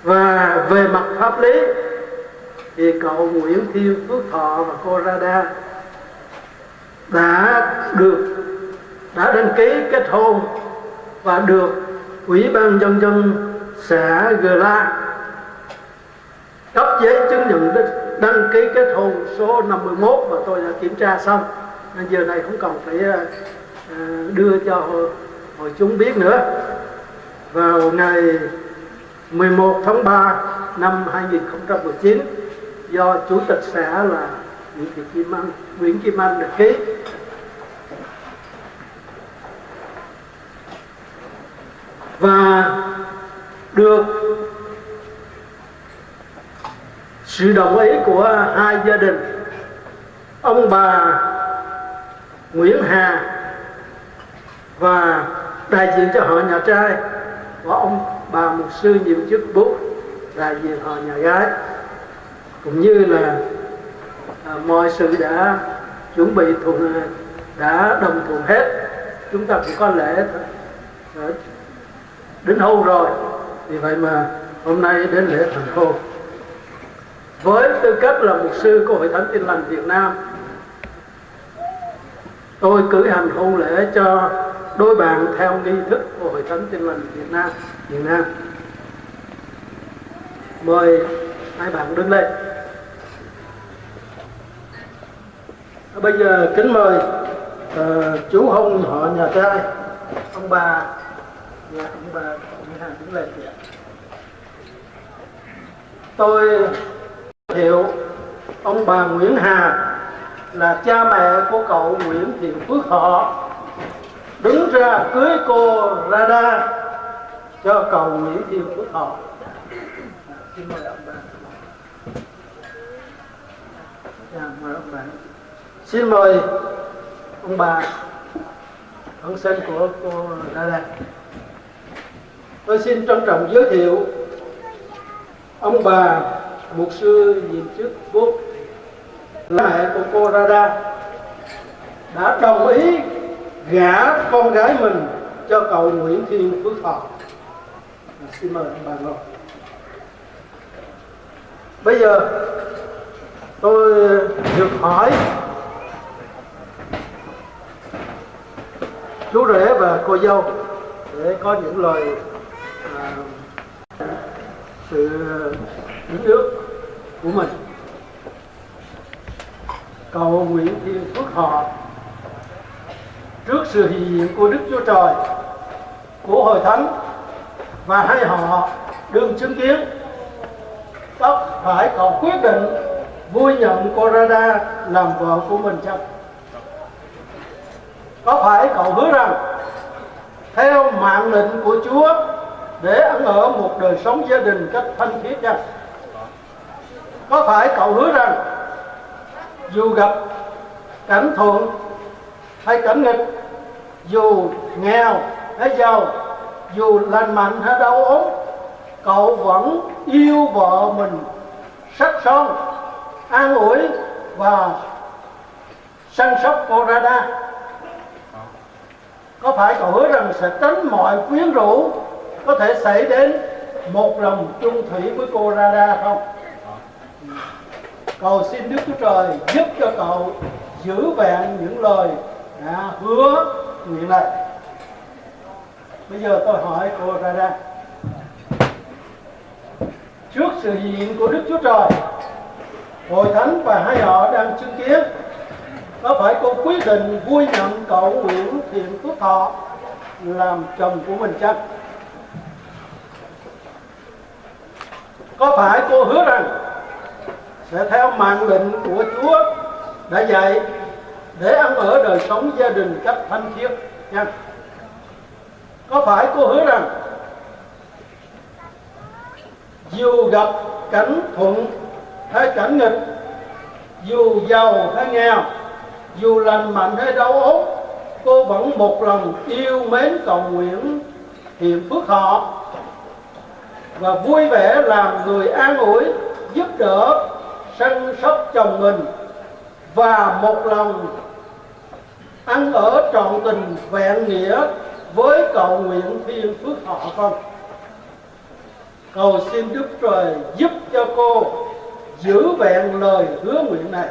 Và về mặt pháp lý thì cậu Nguyễn Thiên Phước Thọ và cô Rada đã đăng ký kết hôn và được Ủy ban Nhân dân xã Gờ La cấp giấy chứng nhận đăng ký kết hôn số 51, và tôi đã kiểm tra xong nên giờ này không cần phải đưa cho hội chúng biết nữa. Vào ngày 11 tháng 3 năm 2019, do Chủ tịch xã là Nguyễn Kim Anh đã ký. Và được sự đồng ý của hai gia đình, ông bà Nguyễn Hà và đại diện cho họ nhà trai, và ông bà mục sư nhiệm chức bố đại diện họ nhà gái, cũng như là mọi sự đã chuẩn bị đã đồng thuận hết. Chúng ta cũng có lễ đính hôn rồi, vì vậy mà hôm nay đến lễ thành hôn. Với tư cách là mục sư của Hội Thánh Tin Lành Việt Nam, tôi cử hành hôn lễ cho đôi bạn theo nghi thức của Hội Thánh Tin Lành Việt Nam. Mời hai bạn đứng lên. Bây giờ kính mời chú hôn họ nhà trai, ông bà đứng lên. Tôi hiệu ông bà Nguyễn Hà là cha mẹ của cậu Nguyễn Thiện Phước Thọ đứng ra cưới cô Rada cho cậu Nguyễn Thiện Phước Thọ. Xin mời ông bà. Mời ông bà. Xin mời ông bà thân sinh của cô Rada. Tôi xin trân trọng giới thiệu ông bà mục sư nhiệm chức Bút, là mẹ của cô Rada, đã đồng ý gả con gái mình cho cậu Nguyễn Thiên Phước Thọ. Xin mời ông bà ngồi. Bây giờ tôi được hỏi chú rể và cô dâu để có những lời sự đính ước của mình. Cậu Nguyễn Thiên Phước Thọ trước sự hiện diện của Đức Chúa Trời, của Hội Thánh và hai họ đương chứng kiến, tất phải cậu quyết định vui nhận cô Rada làm vợ của mình chăng? Có phải cậu hứa rằng theo mạng lệnh của Chúa để ăn ở một đời sống gia đình cách thân thiết chăng? Có phải cậu hứa rằng dù gặp cảnh thuận hay cảnh nghịch, dù nghèo hay giàu, dù lành mạnh hay đau ốm, cậu vẫn yêu vợ mình sắc son an ủi và săn sóc cô Radha? Có phải cậu hứa rằng sẽ tránh mọi quyến rũ có thể xảy đến một lòng chung thủy với cô Radha không? Cầu xin Đức Chúa Trời giúp cho cậu giữ vẹn những lời hứa nguyện này. Bây giờ tôi hỏi cô Radha, trước sự hiện diện của Đức Chúa Trời, Hội Thánh và hai họ đang chứng kiến, có phải cô quyết định vui nhận cậu Nguyễn Thiện Phước Thọ làm chồng của mình chăng? Có phải cô hứa rằng sẽ theo mạng lệnh của Chúa đã dạy để ăn ở đời sống gia đình cách thanh khiết chăng? Có phải cô hứa rằng dù gặp cảnh thuận hay cảnh nghịch, dù giàu hay nghèo, dù lành mạnh hay đau ốm, cô vẫn một lòng yêu mến cầu nguyện Thiện Phước Thọ và vui vẻ làm người an ủi, giúp đỡ, săn sóc chồng mình, và một lòng ăn ở trọn tình vẹn nghĩa với cầu nguyện Thiên Phước Thọ không? Cầu xin Đức Trời giúp cho cô giữ vẹn lời hứa nguyện này.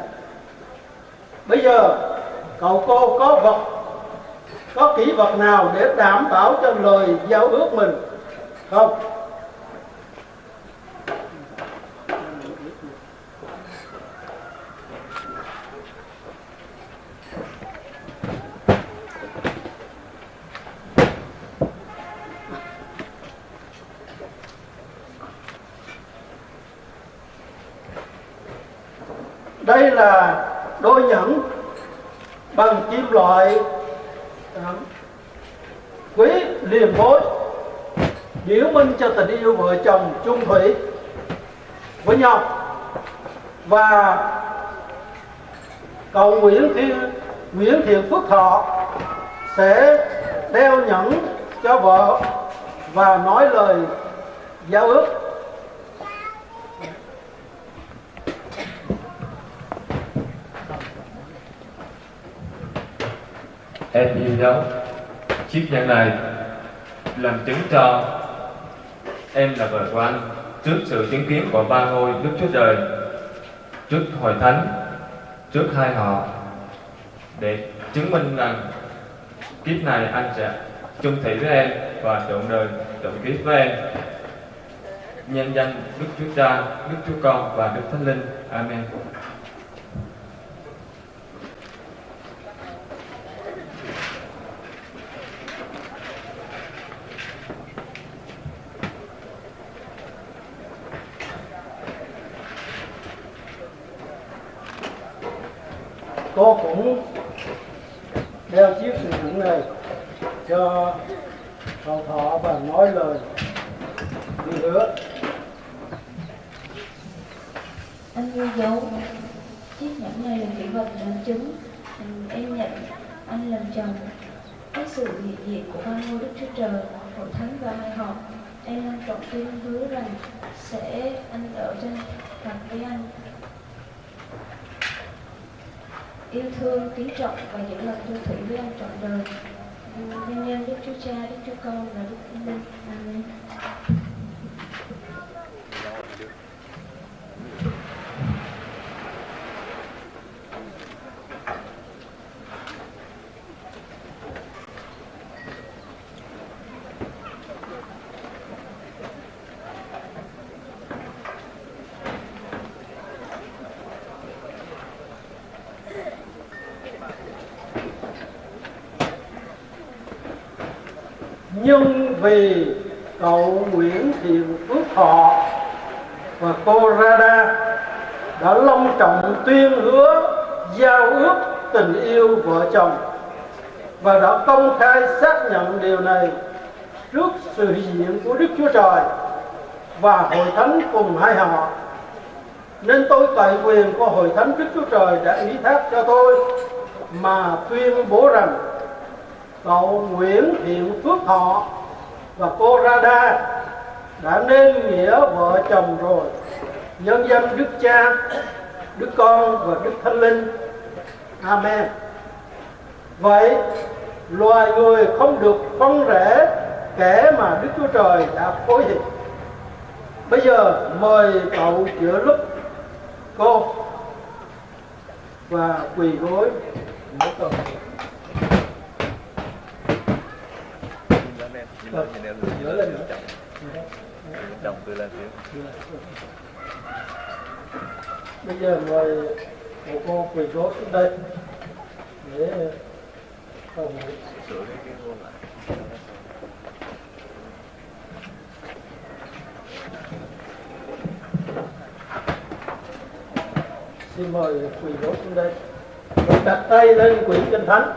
Bây giờ cậu cô có kỷ vật nào để đảm bảo cho lời giao ước mình không? Đây là đôi nhẫn bằng kim loại quý liền phối, biểu minh cho tình yêu vợ chồng chung thủy với nhau. Và cầu Nguyễn Thiện Phước Thọ sẽ đeo nhẫn cho vợ và nói lời giao ước. Em ghi dấu chiếc nhẫn này làm chứng cho em là vợ của anh trước sự chứng kiến của ba ngôi Đức Chúa Trời, trước Hội Thánh, trước hai họ, để chứng minh rằng kiếp này anh sẽ chung thủy với em và trọn đời trọn kiếp với em. Nhân danh Đức Chúa Cha, Đức Chúa Con và Đức Thánh Linh. Amen. Cô cũng đeo chiếc nhẫn này cho cậu Thọ và nói lời đi hứa. Anh ghi dấu chiếc nhẫn này là kỷ vật làm chứng em nhận anh làm chồng. Với sự hiện diện của ba ngôi Đức Chúa Trời, Hội Thánh và hai họ, em long trọng tuyên hứa rằng sẽ ăn ở trên mặt với anh, yêu thương, kính trọng và giữ lòng chung thủy với anh trọn đời. Nhân danh Đức Chúa Cha, Đức Chúa Con và Đức Thánh Linh. Amen. Nhưng vì cậu Nguyễn Thiện Phước Thọ và cô Radha đã long trọng tuyên hứa giao ước tình yêu vợ chồng và đã công khai xác nhận điều này trước sự hiện diện của Đức Chúa Trời và Hội Thánh cùng hai họ, nên tôi tại quyền của Hội Thánh Đức Chúa Trời đã ủy thác cho tôi mà tuyên bố rằng cậu Nguyễn Thiện Phước Thọ và cô Radha đã nên nghĩa vợ chồng rồi. Nhân danh Đức Cha, Đức Con và Đức Thánh Linh. Amen. Vậy loài người không được phân rẽ kẻ mà Đức Chúa Trời đã phối hiệp. Bây giờ mời cậu giữa lúc cô và quỳ gối mỗi tuần. Nhớ lên nữa. Chồng tôi lên tiếng. Bây giờ mời một cô quỳ gối xuống đây để cầu nguyện. Xin mời quỳ gối xuống đây. Rồi đặt tay lên quyển Kinh Thánh,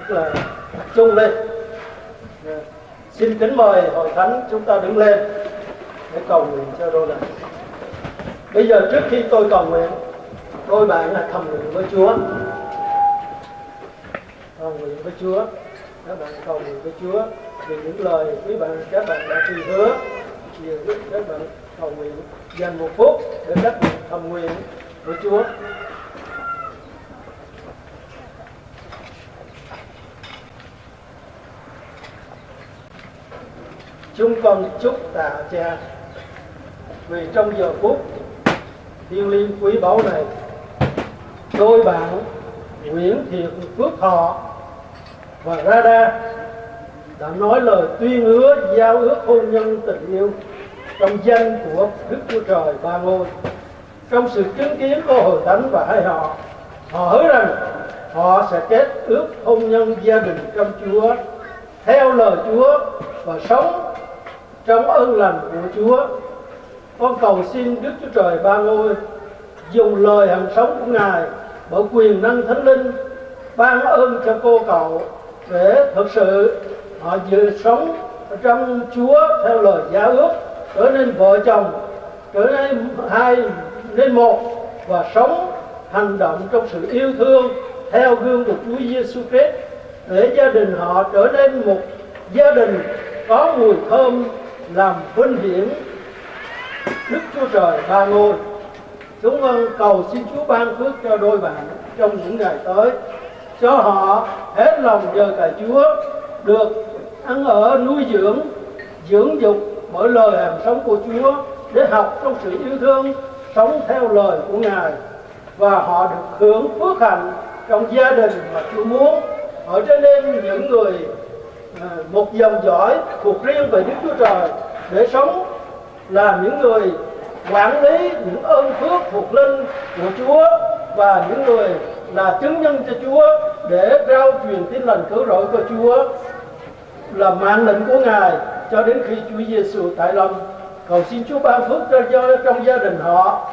tức là đặt chung lên. Xin kính mời hội thánh chúng ta đứng lên để cầu nguyện cho đôi này. Bây giờ trước khi tôi cầu nguyện, đôi bạn là thầm nguyện với Chúa. Cầu nguyện với Chúa. Các bạn cầu nguyện với Chúa vì những lời các bạn đã tuyên hứa. Vì các bạn cầu nguyện dành một phút để đắc nguyện thầm nguyện với Chúa. Chúng con chúc tạ Cha vì trong giờ phút thiêng liêng quý báu này, đôi bạn Nguyễn Thiện Phước Thọ và Rada đã nói lời tuyên hứa giao ước hôn nhân tình yêu trong danh của Đức Chúa Trời Ba Ngôi. Trong sự chứng kiến của hội thánh và hai họ hứa rằng họ sẽ kết ước hôn nhân gia đình trong Chúa theo lời Chúa và sống trong ơn lành của Chúa. Con cầu xin Đức Chúa Trời Ba Ngôi dùng lời hằng sống của Ngài bởi quyền năng Thánh Linh ban ơn cho cô cậu để thực sự họ dự sống trong Chúa theo lời giá ước, trở nên vợ chồng, trở nên hai nên một và sống hành động trong sự yêu thương theo gương của Chúa Giêsu Christ, để gia đình họ trở nên một gia đình có mùi thơm làm vinh hiển Đức Chúa Trời Ba Ngôi. Chúng con cầu xin Chúa ban phước cho đôi bạn trong những ngày tới, cho họ hết lòng nhờ cậy Chúa, được ăn ở nuôi dưỡng, dưỡng dục bởi lời hàm sống của Chúa, để học trong sự yêu thương, sống theo lời của Ngài, và họ được hưởng phước hạnh trong gia đình mà Chúa muốn. Họ trở nên những người một dòng dõi thuộc riêng về Đức Chúa Trời, để sống là những người quản lý những ơn phước thuộc linh của Chúa, và những người là chứng nhân cho Chúa để rao truyền tin lành cứu rỗi của Chúa, là mạng lệnh của Ngài cho đến khi Chúa Giêsu tại lâm. Cầu xin Chúa ban phước cho trong gia đình họ,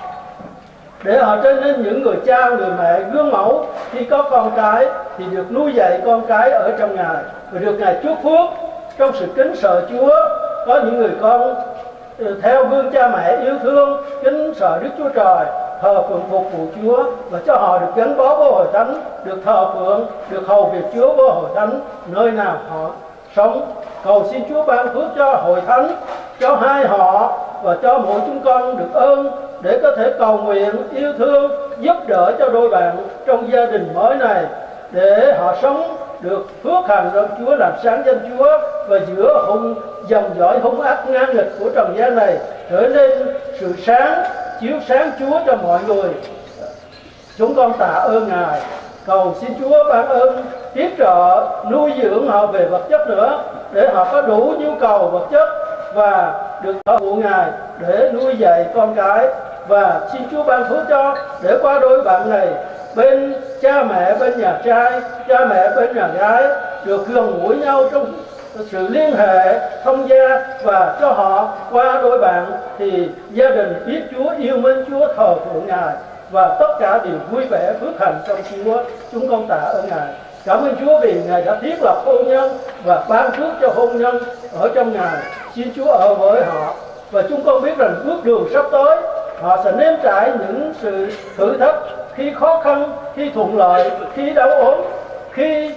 để họ trở nên những người cha, người mẹ gương mẫu. Khi có con cái thì được nuôi dạy con cái ở trong Ngài, và được Ngài chúc phước trong sự kính sợ Chúa. Có những người con theo gương cha mẹ yêu thương, kính sợ Đức Chúa Trời, thờ phượng phục vụ Chúa, và cho họ được gắn bó với hội thánh, được thờ phượng, được hầu việc Chúa với hội thánh nơi nào họ sống. Cầu xin Chúa ban phước cho hội thánh, cho hai họ và cho mỗi chúng con được ơn để có thể cầu nguyện, yêu thương, giúp đỡ cho đôi bạn trong gia đình mới này, để họ sống được phước hạnh trong Chúa, làm sáng danh Chúa, và giữa dòng dõi hung ác ngang nghịch của trần gian này trở nên sự sáng, chiếu sáng Chúa cho mọi người. Chúng con tạ ơn Ngài. Cầu xin Chúa ban ơn tiếp trợ, nuôi dưỡng họ về vật chất nữa, để họ có đủ nhu cầu vật chất và được thờ phượng Ngài để nuôi dạy con cái. Và xin Chúa ban phước cho, để qua đôi bạn này, bên cha mẹ bên nhà trai, cha mẹ bên nhà gái, được gần gũi nhau trong sự liên hệ thông gia, và cho họ qua đôi bạn thì gia đình biết Chúa, yêu mến Chúa, thờ phượng Ngài, và tất cả đều vui vẻ phước hạnh trong Chúa. Chúng con tạ ơn Ngài. Cảm ơn Chúa vì Ngài đã thiết lập hôn nhân và ban phước cho hôn nhân ở trong Ngài. Xin Chúa ở với họ, và chúng con biết rằng bước đường sắp tới họ sẽ nếm trải những sự thử thách, khi khó khăn, khi thuận lợi, khi đau ốm, khi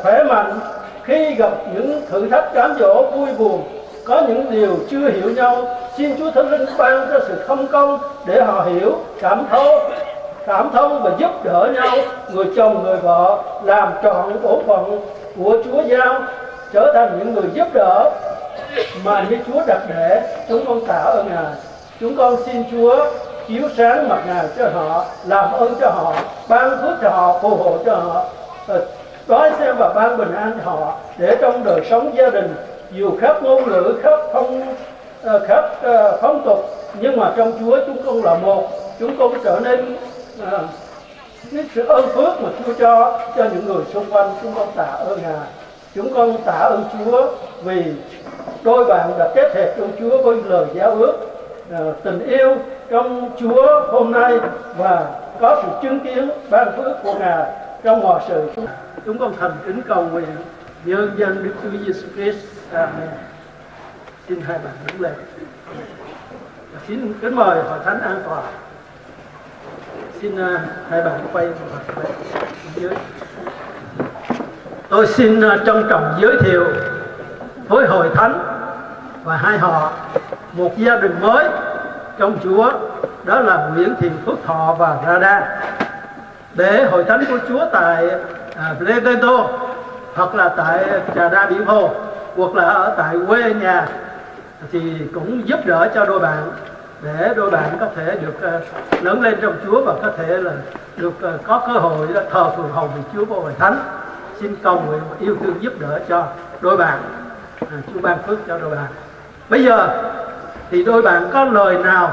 khỏe mạnh, khi gặp những thử thách cám dỗ vui buồn, có những điều chưa hiểu nhau. Xin Chúa Thánh Linh ban cho sự thông công để họ hiểu, cảm thông và giúp đỡ nhau, người chồng người vợ làm trọn bổn phận của Chúa giao, trở thành những người giúp đỡ mà như Chúa đặt để. Chúng con tạ ơn Ngài. Chúng con xin Chúa chiếu sáng mặt Ngài cho họ, làm ơn cho họ, ban phước cho họ, phù hộ cho họ, đói xem và ban bình an cho họ, để trong đời sống gia đình dù khác ngôn ngữ, khác phong tục, nhưng mà trong Chúa chúng con là một. Chúng con trở nên cái sự ơn phước mà Chúa cho những người xung quanh. Chúng con tạ ơn Ngài. Chúng con tạ ơn Chúa vì đôi bạn đã kết hợp trong Chúa với lời giao ước, tình yêu trong Chúa hôm nay, và có sự chứng kiến ban phước của Ngài trong mọi sự. Chúng con thành kính cầu nguyện nhân danh Đức Chúa Giêsu Christ. Amen. Xin hai bạn đứng lên. Xin kính mời hội thánh an toàn. Xin hai bạn quay vào dưới. Tôi xin trân trọng giới thiệu với hội thánh và hai họ một gia đình mới trong Chúa, đó là Nguyễn Thiện Phước Thọ và Rada. Để hội thánh của Chúa tại Pleveto, hoặc là tại Trà Đa Biển Hồ, hoặc là ở tại quê nhà, thì cũng giúp đỡ cho đôi bạn, để đôi bạn có thể được lớn lên trong Chúa và có thể là được có cơ hội thờ phượng hầu vị Chúa vô hội thánh. Xin cầu nguyện và yêu thương giúp đỡ cho đôi bạn. Chúa ban phước cho đôi bạn. Bây giờ thì đôi bạn có lời nào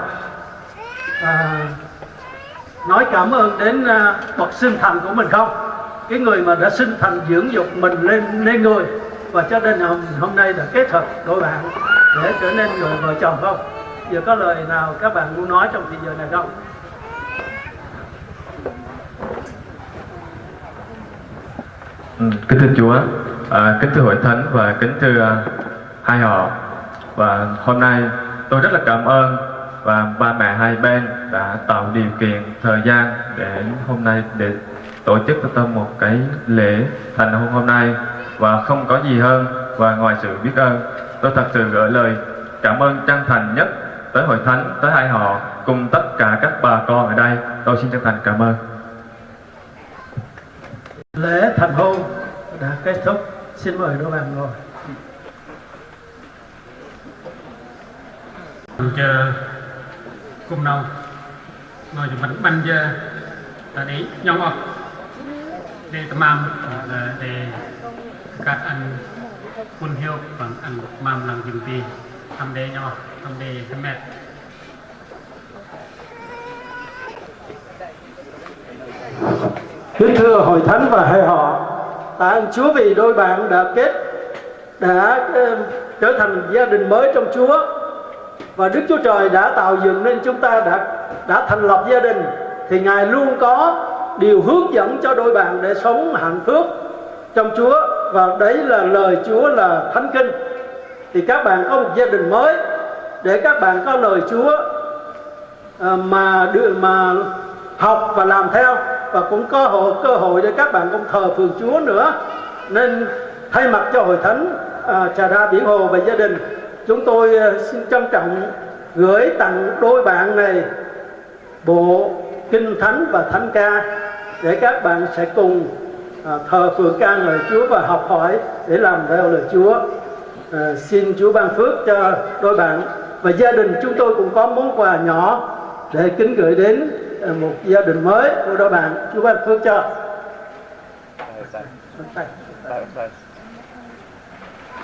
nói cảm ơn đến bậc sinh thành của mình không? Cái người mà đã sinh thành dưỡng dục mình lên người, và cho nên hôm nay đã kết hợp đôi bạn để trở nên người vợ chồng không? Giờ có lời nào các bạn muốn nói trong thời giờ này không? Kính thưa Chúa, kính thưa hội thánh và kính thưa hai họ, và hôm nay tôi rất là cảm ơn và ba mẹ hai bên đã tạo điều kiện thời gian để hôm nay để tổ chức cho tôi một cái lễ thành hôn hôm nay, và không có gì hơn và ngoài sự biết ơn, tôi thật sự gửi lời cảm ơn chân thành nhất tới hội thánh, tới hai họ cùng tất cả các bà con ở đây. Tôi xin chân thành cảm ơn. Lễ thành hôn đã kết thúc. Xin mời đôi bạn ngồi. Chờ cùng nào ngồi cho mình bánh giờ là đi nhau ngọt để tạm để các anh quân hiệu và anh mam làm dừng tì thăm đề nhau thăm đề thăm mẹ. Kính thưa hội thánh và hai họ, tạ ơn Chúa vì đôi bạn đã trở thành gia đình mới trong Chúa, và Đức Chúa Trời đã tạo dựng nên chúng ta đã thành lập gia đình, thì Ngài luôn có điều hướng dẫn cho đôi bạn để sống hạnh phúc trong Chúa, và đấy là lời Chúa là Thánh Kinh. Thì các bạn có một gia đình mới để các bạn có lời Chúa mà học và làm theo, và cũng có cơ hội để các bạn cũng thờ phượng Chúa nữa. Nên thay mặt cho hội thánh Trà Đa Biển Hồ và gia đình, chúng tôi xin trân trọng gửi tặng đôi bạn này bộ kinh thánh và thánh ca, để các bạn sẽ cùng thờ phượng ca ngợi Chúa và học hỏi để làm theo lời Chúa. Xin Chúa ban phước cho đôi bạn, và gia đình chúng tôi cũng có món quà nhỏ để kính gửi đến một gia đình mới của đôi bạn. Chúa ban phước cho.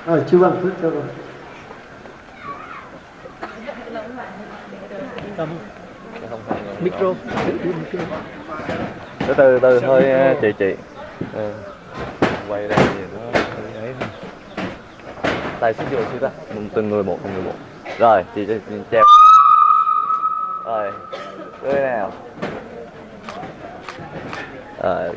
Rồi, Chúa ban phước cho rồi. Micro. Từ từ thôi chị. Quay đây thì nó ấy. Tài xin vô chứ ta. Từng người một. Rồi, chị treo. Rồi. Đây nào. Rồi, ok.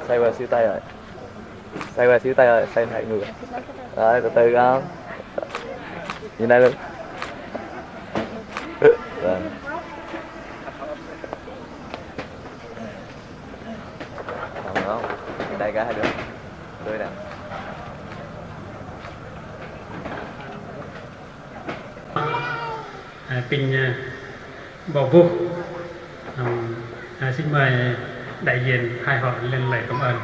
Xoay qua xíu tay rồi. Xoay hai người. Rồi, từ từ không? Nhìn đây luôn. Rồi. Không. Tay cả hai đứa. Đôi nào. Kinh Bảo Vu. Xin mời đại diện hai họ lên lời cảm ơn.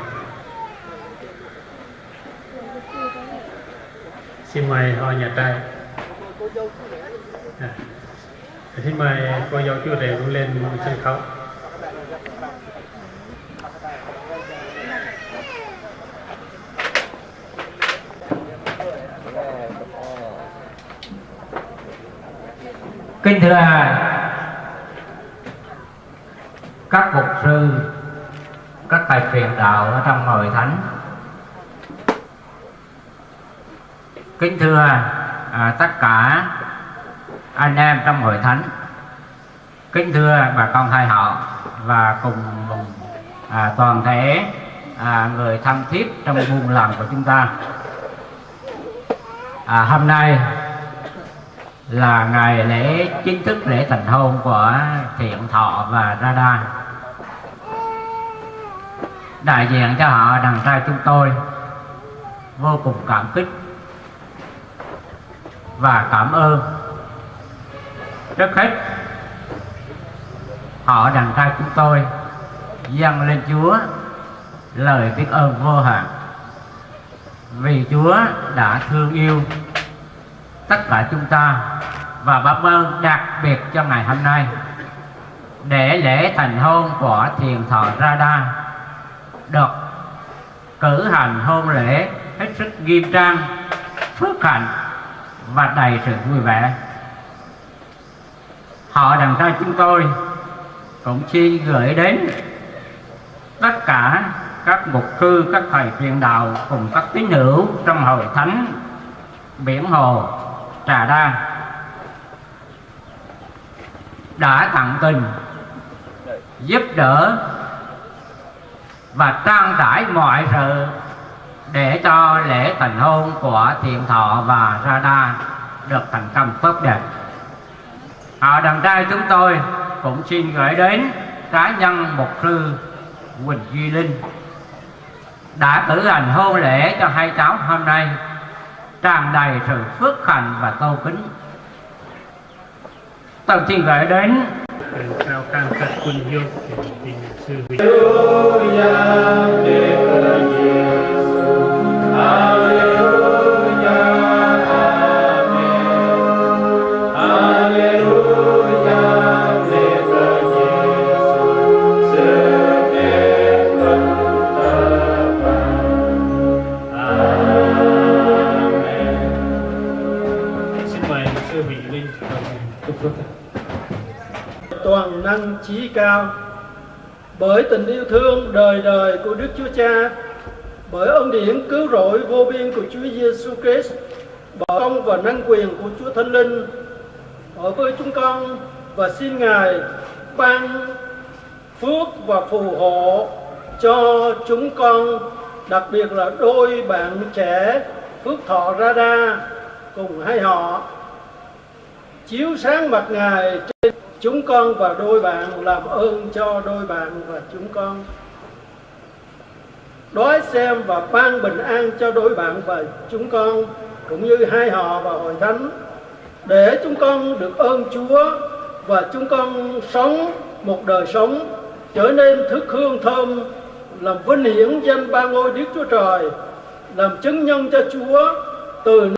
Xin mời họ nhà trai. Xin mời cô dâu chú rể lên sân khấu. Kính thưa các mục sư, các thầy truyền đạo ở trong hội thánh, kính thưa tất cả anh em trong hội thánh, kính thưa bà con hai họ và cùng toàn thể người thân thiết trong buôn làng của chúng ta. Hôm nay là ngày lễ chính thức lễ thành hôn của Thiện Thọ và Radha. Đại diện cho họ đàn trai chúng tôi vô cùng cảm kích và cảm ơn. Trước hết, họ đàn trai chúng tôi dâng lên Chúa lời biết ơn vô hạn, vì Chúa đã thương yêu tất cả chúng ta, và bám ơn đặc biệt cho ngày hôm nay để lễ thành hôn của Thiện Thọ Radha được cử hành hôn lễ hết sức nghiêm trang, phước hạnh và đầy sự vui vẻ. Họ đàn trai chúng tôi cũng xin gửi đến tất cả các mục sư, các thầy truyền đạo cùng các tín hữu trong hội thánh Biển Hồ Trà Đa đã tận tình giúp đỡ và trang trải mọi sự để cho lễ thành hôn của Thiện Thọ và Radha được thành công tốt đẹp. Họ đàn trai chúng tôi cũng xin gửi đến cá nhân mục sư Quỳnh Duy Linh đã cử hành hôn lễ cho hai cháu hôm nay tràn đầy sự phước hạnh và tôn kính. Tôi xin gửi đến cao can cật quân yêu tình sư vị. Toàn năng trí cao, bởi tình yêu thương đời đời của Đức Chúa Cha, bởi ân điển cứu rỗi vô biên của Chúa Giêsu Christ, bởi công và năng quyền của Chúa Thánh Linh ở với chúng con, và xin Ngài ban phước và phù hộ cho chúng con, đặc biệt là đôi bạn trẻ Phước Thọ Radha cùng hai họ, chiếu sáng mặt Ngài trên chúng con và đôi bạn, làm ơn cho đôi bạn và chúng con. Đói xem và ban bình an cho đôi bạn và chúng con, cũng như hai họ và hội thánh, để chúng con được ơn Chúa và chúng con sống một đời sống trở nên thức hương thơm, làm vinh hiển danh ba ngôi Đức Chúa Trời, làm chứng nhân cho Chúa từ